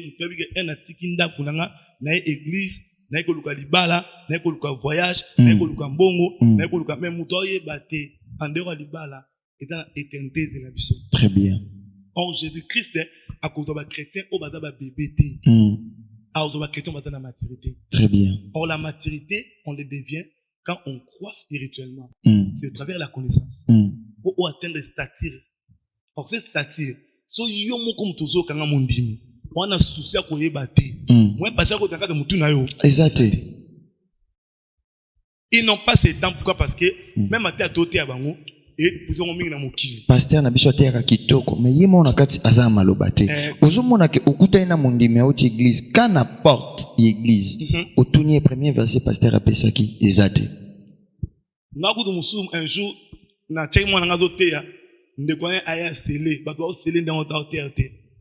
Speaker 2: un atikinda kunanga na église na ekoluka libala na ekoluka voyage na ekoluka mbongo na ekoluka même mutoye baté en dehors libala et dans l'éternité de la biso.
Speaker 1: Très bien.
Speaker 2: Or, Jésus-Christ, à cause de la chrétien, on va dans la bébé. À cause de la chrétien, on va dans la maturité.
Speaker 1: Très bien.
Speaker 2: Or, la maturité, on le devient quand on croit spirituellement. C'est à travers la connaissance. Pour atteindre les statuts. Or, ces statuts, so yomo comme tozo kanga mondimi. On a souci à koye bate. Moi, parce que quand on a yo.
Speaker 1: Exact.
Speaker 2: Ils n'ont pas ce temps. Pourquoi? Parce que même à terre à bango.
Speaker 1: Pasteur na biso ateka kitoko mais yemo na kati azama lobate ozomona ke okuta ina mondimi ya oti église kana porte église otuni premier verset pasteur apesaki ezate
Speaker 2: ngakudu musum un jour na chai mwana ngazo teya ndeko aya sele bato ba sele ndango ta terre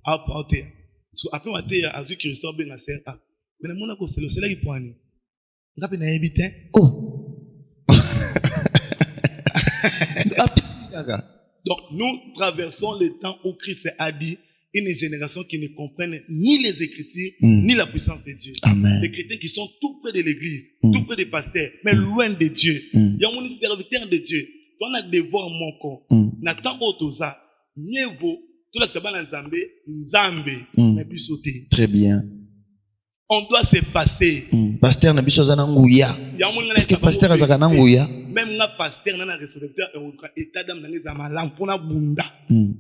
Speaker 2: a terre so après wa teya azu Christophe ben na ser a mais mona ko sele ki poani ngapi na yebite Donc, nous traversons le temps où Christ a dit une génération qui ne comprenne ni les Écritures, ni la puissance de Dieu.
Speaker 1: Amen.
Speaker 2: Des chrétiens qui sont tout près de l'église, tout près des pasteurs, mais loin de Dieu. Il y a un serviteur de Dieu. On a devoir mon corps. N'attend autre ça. Mieux vaut, tout le Nzambe, mais puis sauter.
Speaker 1: Très bien.
Speaker 2: On doit se passer.
Speaker 1: Pasteur na biso zana nguya. Est-ce que pasteur azaka na nguya?
Speaker 2: Même na pasteur na responsabilité état d'âme na ngeza malam fona bunda.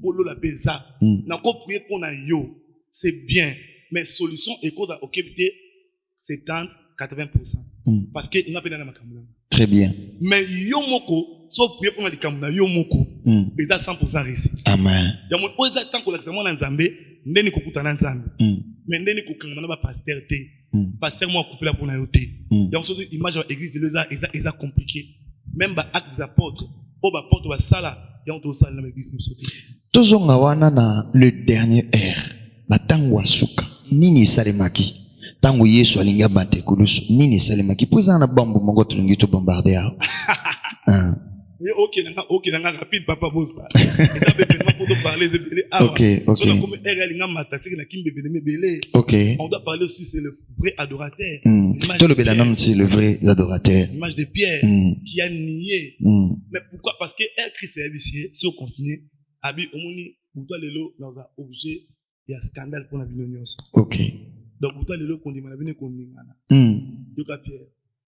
Speaker 2: Polo la beza. Na ko prier pour na yo. C'est bien, mais solution éco da okebité 70-80%. Parce que il n'a pas de makamuna.
Speaker 1: Très bien.
Speaker 2: Mais yomoko, sauf prier pour les kamuna yomoko, ils ont 100% réussi.
Speaker 1: Amen.
Speaker 2: Yamon oza tant que l'examen en Zambé, ndeni kokuta na Nzambe. Mais ndeni kokanga na pasteur te. Pasteur moi kufila pour na yote. Yamon surtout image de l'église de l'Eza, ils a compliqué. Même ba acte des apôtres, au ba porte ba sala, yamon to sala na l'église nous sauter.
Speaker 1: Tozonga wana na le dernier air. Batangu wasuka. Nini salemaki? Tangu Yesu alinga bante kulusu. Nini salemaki? Poza na bambu mongo tulungi to bombarder hao.
Speaker 2: Ok, nanga rapide papa bossa. Eza bébénement pour te parler de
Speaker 1: Ok.
Speaker 2: Donc comme linga matasiki na kimbe belé.
Speaker 1: Ok.
Speaker 2: On doit parler aussi c'est le vrai adorateur.
Speaker 1: Tout le bélanum c'est le vrai adorateur.
Speaker 2: L'image de Pierre qui a nié. Mais pourquoi? Parce que Christ est vicié, si on continue, abi omoni buto lelo dans un objet, il y a scandale pour la vie.
Speaker 1: Ok.
Speaker 2: Donc buto lelo kondi malabine kondingana. Yoka Pierre.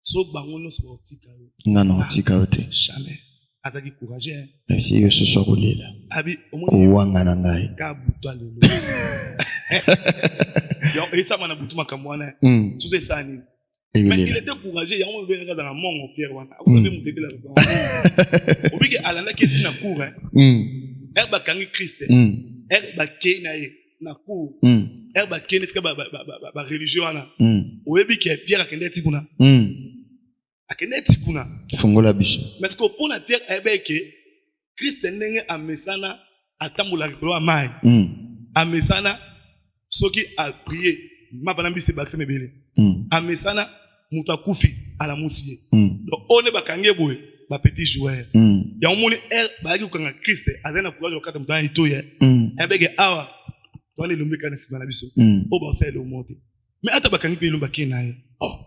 Speaker 2: So bangono c'est optique.
Speaker 1: Non, tika ote.
Speaker 2: Jamais. Ataki courageux.
Speaker 1: Même si yo ce soir là.
Speaker 2: Abi omoni
Speaker 1: wanga na ngai.
Speaker 2: Ka buto lelo. Yo esa mana buto makamwana. Tout c'est ça ni. Mais il était courageux, il y a un peu dans la mort Pierre wana. Vous avez m'aider là. Obi que alana qui est na cour hein. Herba kangi Christ. Herba kena na cour. Herba kena ska ba religion wana. Obi que Pierre akende tikuna. Akende tikuna.
Speaker 1: Fungola biso.
Speaker 2: Mais que pour na Pierre herba que Christ ndenge amesana atambola likolo ya mai. Amesana soki a prier mabanambi se bakse mebele. Amesana mutakufi ala musiye. Donc on est bakange boy ba petit joueur. Ya omoni ba ki kanga Christ azana courage okata mutana itoye. Ebege awa to ne lumbe kana sima na biso. O ba sa le monter. Mais ata bakangi pe lumba kina ye. Oh.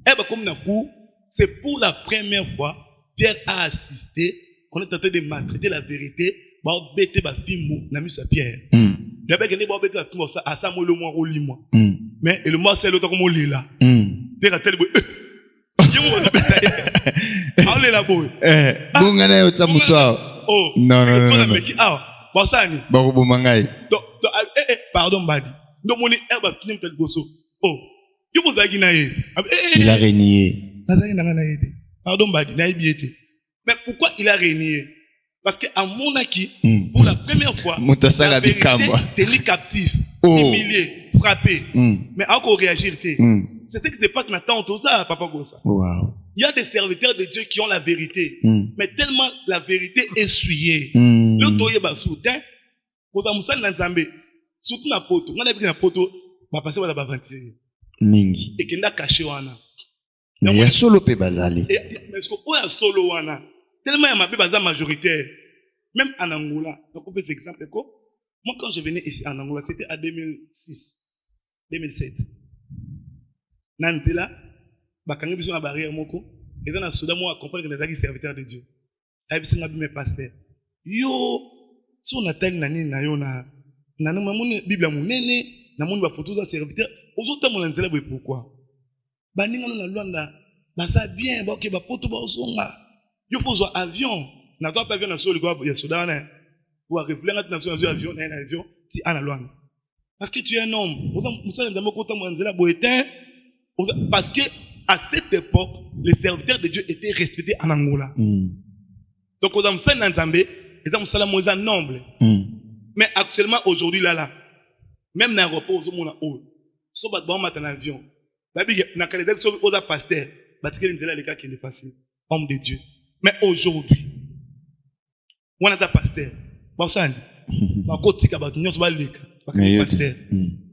Speaker 2: Eba comme na coup, c'est pour la première fois Pierre a assisté qu'on est tenté de maltraiter la vérité, ba bete ba fimu na miso Pierre. D'abord que ba bete ba fimu ça à ça mo le mo roli moi. Mais et le moi c'est l'autre comme on l'est là. Pierre a tel boy. Allez là boy.
Speaker 1: Bunga na yotsa mutwa.
Speaker 2: Oh.
Speaker 1: Non.
Speaker 2: Bosani.
Speaker 1: Barubo mangai.
Speaker 2: Pardon Badi. Donc mon herbe fini tel bosso. Oh. Yo bozaki na ye.
Speaker 1: Il a renié.
Speaker 2: Nazaki na na yete. Pardon Badi, na ibiete. Mais pourquoi il a renié? Parce que à mon aki, pour la première fois,
Speaker 1: Mutasala bikamba.
Speaker 2: Tenu captif, humilié, frappé. Mais encore réagir. C'est ce qui se passe maintenant tout ça, papa Gossa.
Speaker 1: Wow.
Speaker 2: Il y a des serviteurs de Dieu qui ont la vérité, mais tellement la vérité est souillée. Le toye basoutin, quand on s'en l'ensemble, surtout na poto, on a vu na poto, va passer par la bavantier.
Speaker 1: Mingi.
Speaker 2: Et qu'il n'a caché wana.
Speaker 1: Mais il y a solo pe bazali.
Speaker 2: Mais ce qu'on a solo wana, tellement il y a ma bazar majoritaire, même en Angola. Donc on peut exemple quoi? Moi quand je venais ici en Angola, c'était en 2006, 2007. Nantela, bakangi biso na barrière moko, et dans la soda moi accompagne que les serviteurs de Dieu. Aïbisi ngabi mes pasteurs. Yo, so natali nani na yo na mamoni Bible munene, na moni ba photo de serviteurs. Aujourd'hui mon nantela boy pourquoi? Baninga na Luanda, ba ça bien, ba OK ba poto ba osonga. Yo faut zo avion, na toi pas avion na so le ya soda na. Pour refléter notre nation sur avion, na avion, ti ana Luanda. Parce que tu es un homme. Musa ndamo kota mo nzela boyetin. Parce que à cette époque, les serviteurs de Dieu étaient respectés en Angola. Donc, aux Amsa Nanzambe, les Amsa Moza noble. Mais actuellement, aujourd'hui, là, même dans l'aéroport, aux hommes, si on va matin en avion, na Canada, si on va pasteur, les cas qui est passé, homme de Dieu. Mais aujourd'hui, on a un pasteur.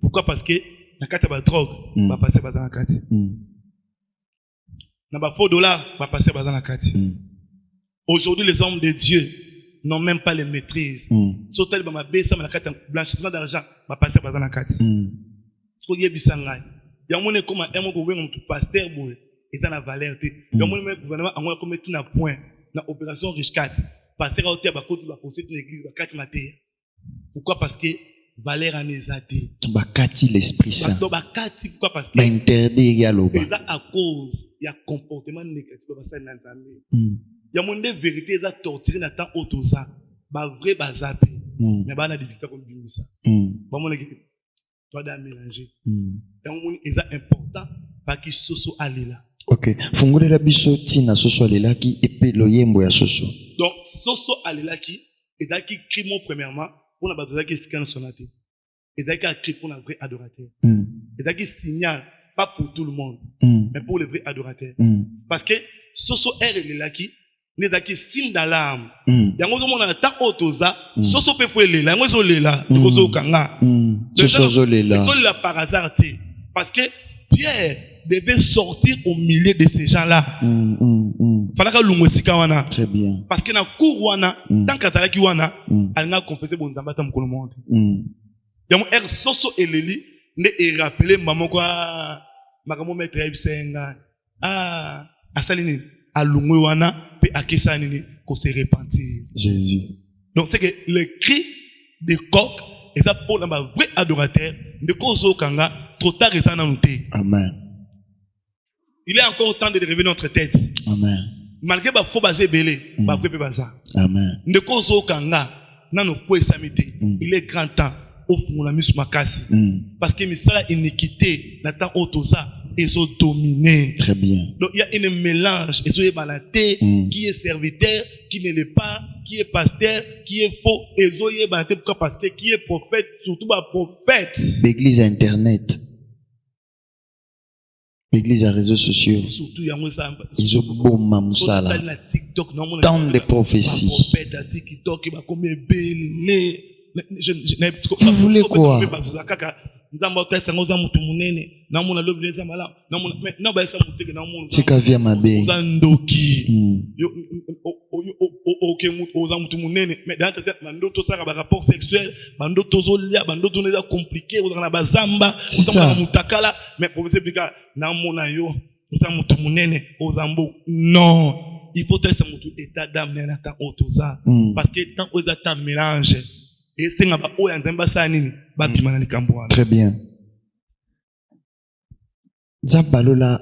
Speaker 2: Pourquoi? Parce que na kati ba drogue ba passer bazana kati na ba faux dollars ba passer bazana kati. Aujourd'hui les hommes de Dieu n'ont même pas les maîtrises. Sotel ba mabesa na kati blanchissement d'argent ba passer bazana kati. Ko yebisa ngai ya mone comme un moko wenga mutu pasteur boy eza na valeur te. Ya mone même gouvernement angola comme mettre na point na opération riche 4 passer à hauteur ba côté ba conseil de l'église ba 4 matin. Pourquoi? Parce que valeur en ezati.
Speaker 1: Bakati l'Esprit Saint.
Speaker 2: Bakati pourquoi? Parce que
Speaker 1: interdit yaloba.
Speaker 2: C'est à cause il y a comportement négatif ba ça dans nzambe. Ya monde vérité za torturer na temps auto ça. Ba vrai ba zapi. Mais ba na difficulté comme ça. Ba mon toi d'à mélanger. Donc, c'est important parce que soso alela.
Speaker 1: Ok. Fungulela biso tina soso alela ki epe loyembo ya soso.
Speaker 2: Donc, soso alela ki, et ça qui crie mon premièrement, pour la bataille qui scanne sonate. Et ça qui a crié pour un vrai adorateur. Et ça qui signale, pas pour tout le monde, mais pour les vrais adorateurs. Parce que soso alela ki, les qui signe d'alarme. Yango zo mona ta otoza, soso pe fo lela, yango zo lela, zo kanga.
Speaker 1: Soso zo lela.
Speaker 2: Zo lela par hasard te. Parce que Pierre devait sortir au milieu de ces gens-là. Fallait que l'on sika wana.
Speaker 1: Très bien.
Speaker 2: Parce que na cour wana, tant qu'atala ki wana, elle n'a confessé bon zambata mukolo monde. Yango soso eleli ne e rappeler maman quoi makamo maître Ibsenga. Asalini alungwe wana pe akisa nini ko se repentir.
Speaker 1: Jésus.
Speaker 2: Donc c'est que le cri de coq et ça pour un vrai adorateur de kozo kanga trop tard étant dans nous.
Speaker 1: Amen.
Speaker 2: Il est encore temps de réveiller notre tête.
Speaker 1: Amen.
Speaker 2: Malgré ba fo basé belé, ba pepe baza.
Speaker 1: Amen.
Speaker 2: De kozo kanga na no ko samité. Il est grand temps au fond la mise makasi. Parce que misala iniquité na temps autosa ils ont dominé.
Speaker 1: Très bien.
Speaker 2: Donc il y a un mélange. Ils ont balaté qui est serviteur, qui ne l'est pas, qui est pasteur, qui est faux. Ils ont balaté pourquoi pasteur, qui est prophète, surtout pas prophète.
Speaker 1: L'église internet. L'église à réseaux sociaux.
Speaker 2: Surtout il y a ça.
Speaker 1: Ils ont beau mamoussala. Tant de prophéties.
Speaker 2: Prophète à TikTok, il va comme belé.
Speaker 1: Vous voulez quoi? Tika via mabe.
Speaker 2: Mais dans ta tête, mandoto ça va rapport sexuel, mandoto zolia, mandoto n'est pas compliqué, on a bazamba, on a mutakala, mais pour vous expliquer, namona yo, on a mutumunene, ozambo. Non, il faut être un état d'âme dans ta autosa, parce que tant aux états mélange. Et c'est un peu
Speaker 1: très bien. Zabalola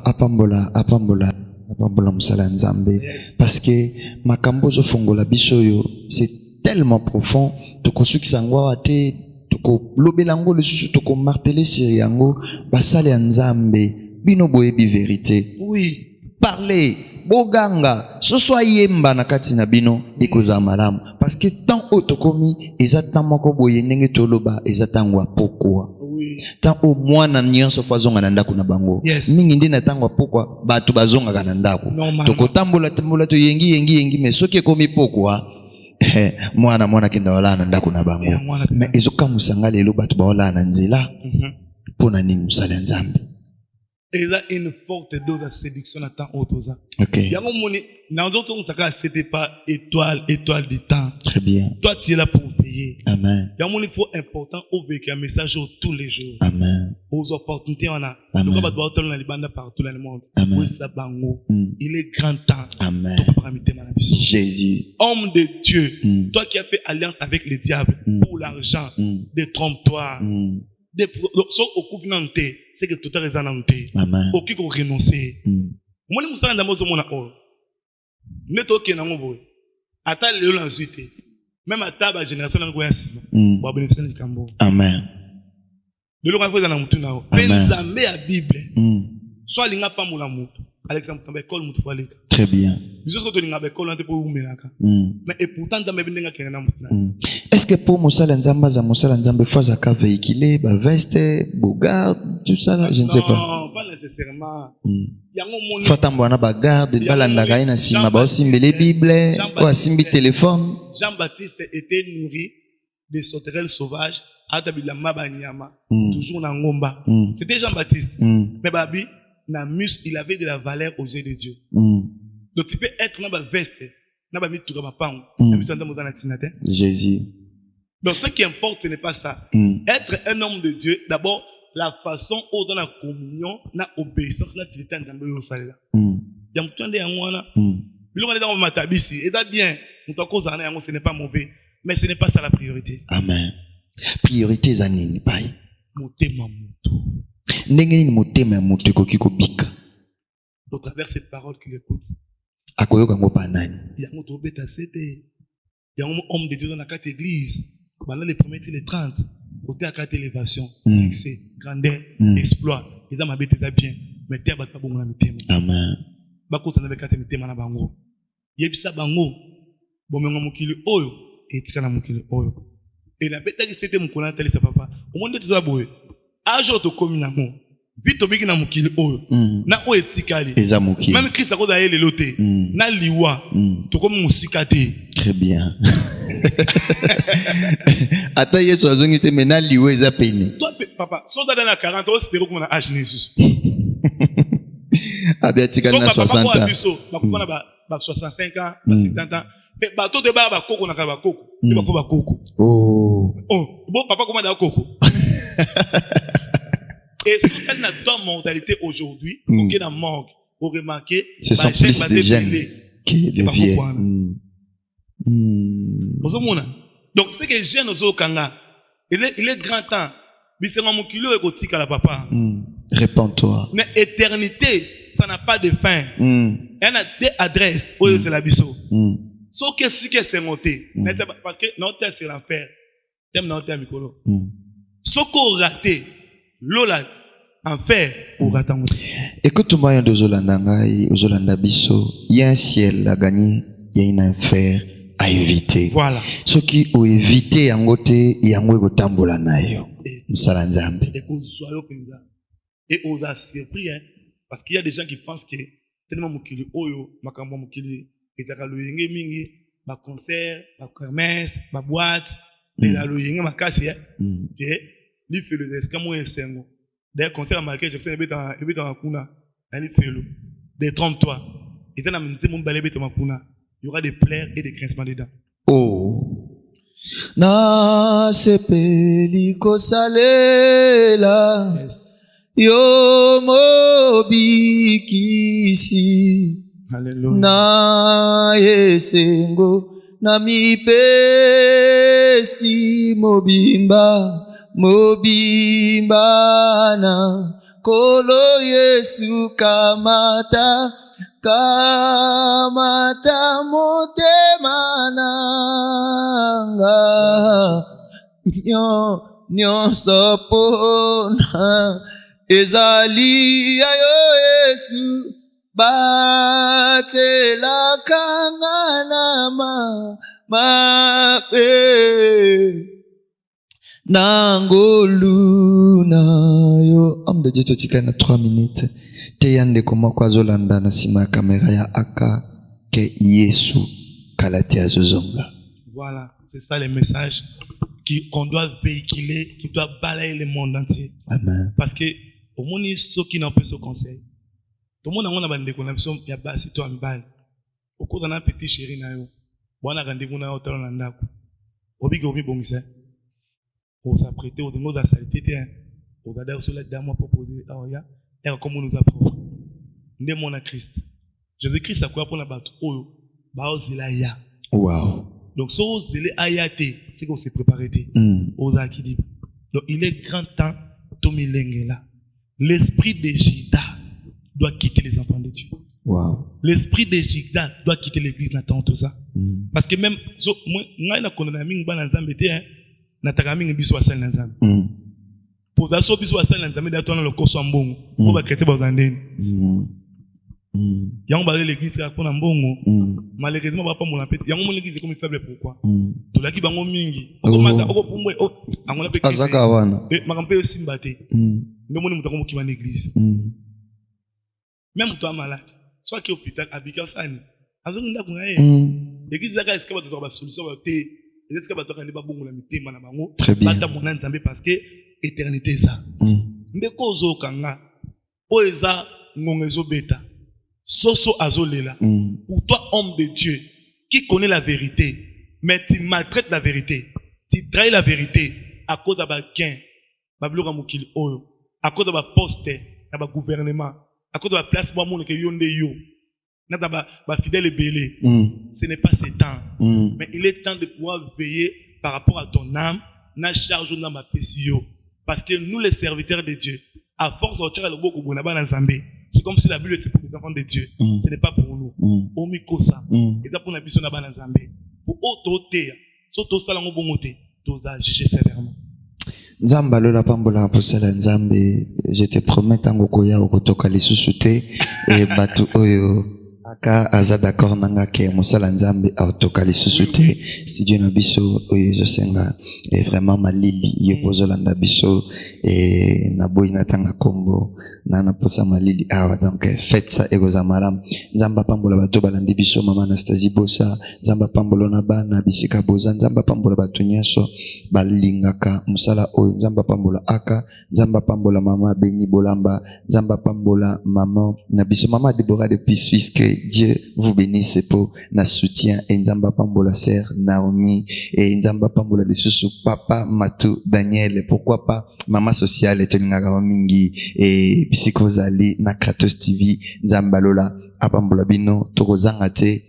Speaker 1: apambola msala nzambe. Parce que makambo zo fongola bisoyo, c'est tellement profond. Toko suki sangwa wate, toko lobelango le susu, toko marteler sur yango, basale nzambe, bino boyebi vérité.
Speaker 2: Oui.
Speaker 1: Parlez. Boganga, ce soit yemba na kati na bino ikoza malamu parce que tant otokomi ezata moko boye ndenge toloba ezata ngwa pokwa.
Speaker 2: Oui.
Speaker 1: Tant au mwana nyonso fazonga na ndako na bango.
Speaker 2: Yes.
Speaker 1: Mingi ndi na tangwa pokwa batu bazonga kana ndako. Toko tambola to yengi mais soki ekomi pokwa mwana kenda wala na ndako na bango. Mais ezoka musanga lelo batu baola na nzela. Pona nini musala nzambe.
Speaker 2: Il y a une forte dose de séduction à temps autosa.
Speaker 1: Ok.
Speaker 2: Il y a un moment, dans d'autres cas, c'était pas étoile du temps.
Speaker 1: Très bien.
Speaker 2: Toi, tu es là pour payer.
Speaker 1: Amen.
Speaker 2: Il y a un moment, il faut important au vécu un message tous les jours.
Speaker 1: Amen.
Speaker 2: Aux opportunités, on a.
Speaker 1: Amen.
Speaker 2: Donc, on va devoir dans les bandes partout dans le monde.
Speaker 1: Amen.
Speaker 2: Oui, ça bango. Il est grand temps.
Speaker 1: Amen. Jésus.
Speaker 2: Homme de Dieu. Toi qui as fait alliance avec le diable pour l'argent, détrompe-toi. So okufinante c'est que tout est raisonnante.
Speaker 1: Amen.
Speaker 2: Oki ko renoncer. Moi ni musala ndamo zo mona o. Neto ke na ngobo. Ata lelo ensuite. Même ata ba génération na ngoya sima. Ba bénéficier du cambo.
Speaker 1: Amen.
Speaker 2: De lo ka feza na mutu na o. Penzambe ya Bible. So linga pa mula mutu. Alexandre Tambe école mutu faleka.
Speaker 1: Très bien.
Speaker 2: Biso ko to linga ba école ante po umelaka. Mais et pourtant dans mes ndenga kena mutu na.
Speaker 1: Est-ce que pour musala nzambe faza ka véhiculer ba veste, bogarde, tout ça je ne sais pas.
Speaker 2: Non, pas nécessairement. Yango moni.
Speaker 1: Fatambo na ba garde, balandaka ina sima ba osimbele Bible, ou asimbi téléphone.
Speaker 2: Jean-Baptiste était nourri de sauterelles sauvages, atabila mabanyama, toujours na ngomba. C'était Jean-Baptiste. Mais babi na mus, il avait de la valeur aux yeux de Dieu. Donc tu peux être dans ba veste, na ba mituka ba pango, na mus ndamo na tinate.
Speaker 1: Jésus.
Speaker 2: Donc ce qui importe ce n'est pas ça. Être un homme de Dieu, d'abord la façon dont dans la communion, na obéissance, na fidélité ndambo yo salela. Ya mutande ya mwana. Biloko na dans matabisi, et ça bien, mutako zana yango ce n'est pas mauvais, mais ce n'est pas ça la priorité.
Speaker 1: Amen. Priorité za nini pai?
Speaker 2: Motema mutu.
Speaker 1: Ndenge nini motema mutu ekoki kobika?
Speaker 2: Au travers cette parole qu'il écoute.
Speaker 1: Akoyoka ngo pa nani?
Speaker 2: Yango to beta sete. Yango homme de Dieu dans la carte église. Pendant les premiers et les 30. Côté à carte élévation, succès, grandeur, exploit. Les hommes habitent bien. Mais t'es pas bon dans le thème.
Speaker 1: Amen.
Speaker 2: Bakota na bekate mitema na bango. Yebisa bango. Bomenga mukili oyo. Etika na mukili oyo. Et la bête qui c'était mon connaître sa papa. Au monde de tout ça boy. Ajo to komi na mo. Vito biki na mukili oyo. Na o etikali.
Speaker 1: Eza mukili.
Speaker 2: Même Christ a koda ele lote. Na liwa. To komi musikate.
Speaker 1: Très bien. Ata Yesu azongite mena liwa eza pene.
Speaker 2: Toi papa, so dans la 40 ans, espérer comme na âge Jesus.
Speaker 1: Abiatika na 60 ans.
Speaker 2: Bakona ba 65 ans, ba 70 ans. Mais bato te ba koko na ba koko. Te ba ko ba koko.
Speaker 1: Oh.
Speaker 2: Oh, bon papa comment da koko. Et ce qu'on a dans mentalité aujourd'hui, on est dans manque. Vous remarquez,
Speaker 1: ce sont plus des jeunes qui deviennent.
Speaker 2: Donc c'est que jeune aux kanga. Il est grand temps. Bisenga mukilo e kotika la papa.
Speaker 1: Répands-toi.
Speaker 2: Mais éternité, ça n'a pas de fin. Il y a deux adresses. Oyo c'est la biso. So que si que c'est monté. Parce que notre c'est l'enfer. Thème notre mikolo. So ko raté. Lola enfer ou raté.
Speaker 1: Écoute-moi un de Zolanda ngai, Zolanda biso, il y a un ciel à gagner, il y a un enfer à éviter.
Speaker 2: Voilà.
Speaker 1: Ceux qui ont évité yangote yango ko tambola nayo. Musala nzambe.
Speaker 2: Et on a surpris parce qu'il y a des gens qui pensent que tellement mukili oyo makambo mukili ezaka loyenge mingi ba concert, ba kermesse, ba boîte, mais la loyenge makasi que li fait le escamo esengo. Des concerts marqués je fais dans kuna, ali fait le détrompe-toi. Et dans la minute mon balé beta makuna. Il y aura des plaies et des grincements dedans.
Speaker 1: Oh. Na sepeli kosalela.
Speaker 2: Yes.
Speaker 1: Yo mobikisi.
Speaker 2: Alléluia.
Speaker 1: Na yesengo na mipesi mobimba na kolo Yesu kamata motema nanga nyo sopona ezali ya Yesu batela kangana mape nangoluna yo amde jeto tikana 3 minutes te yande koma kwa Zolanda na sima ya kamera ya aka ke Yesu kalati azozonga.
Speaker 2: Voilà, c'est ça le message qu'on doit véhiculer, qui doit balayer le monde entier.
Speaker 1: Amen.
Speaker 2: Parce que au monde ceux qui n'ont pas ce conseil. Tout le monde a bande connexion ya basi to ambal. Au cours d'un petit chéri na yo. Bwana rendez-vous na hôtel na ndako. Obi bongisa. On s'apprêter au niveau de la saleté on va dire sur la dame proposer ya et comme on nous apprend. Ndé mon Christ. Jésus-Christ a quoi pour la battre oyo ba ozila ya.
Speaker 1: Wow.
Speaker 2: Donc so ozile ayate, c'est qu'on s'est préparé aux akidib. Donc il est grand temps là. L'esprit de Judas doit quitter les enfants de Dieu.
Speaker 1: Wow.
Speaker 2: L'esprit de Judas doit quitter l'église n'attend tout ça. Parce que même moi na kondana mingi bana nzambe te nataka mingi biso asali na nzambe. Pour ça so biso asali na nzambe da tona lokoso mbongo. Ko ba krete ba zandeni. Yango ba l'église ya kona mbongo. Malheureusement ba pas mon appétit. Yango mon église est comme faible pourquoi? To laki bango mingi. Okomata okopumbwe angola pe kriste.
Speaker 1: Azaka wana.
Speaker 2: Makampe simbate. Ndemo ni mutako mukima na église. Même toi malade. Soit qui hôpital abika sani. Azongi ndako na ye. L'église zaka est-ce que ba to ba solution ba te. Est-ce que ba to ka ba bongo la mitema na bango. Bata mona nzambe parce que éternité ça. Ndeko zo kanga. O eza ngongezo beta. Soso azolela. Pour toi homme de Dieu qui connaît la vérité mais tu maltraites la vérité. Tu trahis la vérité à cause de ba gain. Ba bloka mukili oyo. À cause de ba poste, na ba gouvernement. À cause de la place pour mon que yonde yo. Nata ba fidèle belé. Ce n'est pas ce temps. Mais il est temps de pouvoir veiller par rapport à ton âme, na charge na ma pesio. Parce que nous les serviteurs de Dieu, à force de tirer le beau pour na nzambe, c'est comme si la Bible c'est pour les enfants de Dieu. Ce n'est pas pour nous. Omikosa. Et ça pour na biso na ba nzambe. Pour autorité, surtout ça la bongoté, tous à juger sévèrement.
Speaker 1: Nzamba lola pambola posala nzambe, je te promets tango koya okotoka lisusu te et batu oyo aka aza d'accord nanga ke mosala nzambe autoka lisusu te si Dieu na biso oyo ezosenga et vraiment malili ye pozolanda biso et na boyi natanga kombo na posa malili awa donc faites ça egoza malam nzamba pambola bato balandi biso mama Anastasie Bosa nzamba pambola na bana bisika boza nzamba pambola bato nyonso balingaka musala oyo nzamba pambola aka nzamba pambola mama Beni Bolamba nzamba pambola mama na biso mama Deborah depuis Suisse. Que Dieu vous bénisse pour na soutien et nzamba pambola sœur Naomi et nzamba pambola lisusu papa Matou Daniel pourquoi pas mama sociale et tolingaka mingi et Psychozali na Kratos TV nzamba lola apambola bino tokozanga te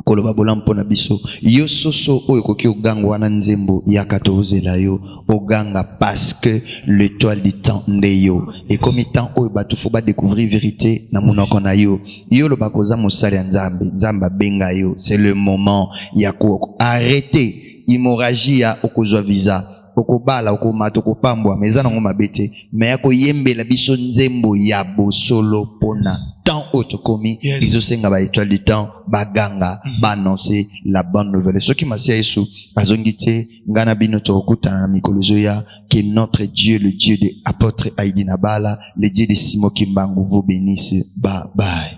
Speaker 1: koloba bolampo na biso yo soso oyo koki oganga wana nzembo yaka tozela yo oganga parce que l'étoile du temps nde yo et comme temps oyo bato faut ba découvrir vérité na monoko na yo yo lo bakoza mosali ya nzambe nzamba benga yo c'est le moment ya ko arrêter hémorragie ya okozwa visa okobala okomata okopambwa meza nango mabete mais yako yembela biso nzembo ya bosolo pona temps otokomi izosenga ba étoile du temps baganga ba annoncer la bonne nouvelle ce qui m'a dit Yesu azongite ngana bino tokutana na mikolozo ya que notre Dieu le Dieu de apôtre Aïdina Bala le Dieu de Simon Kimbangu vous bénisse bye bye.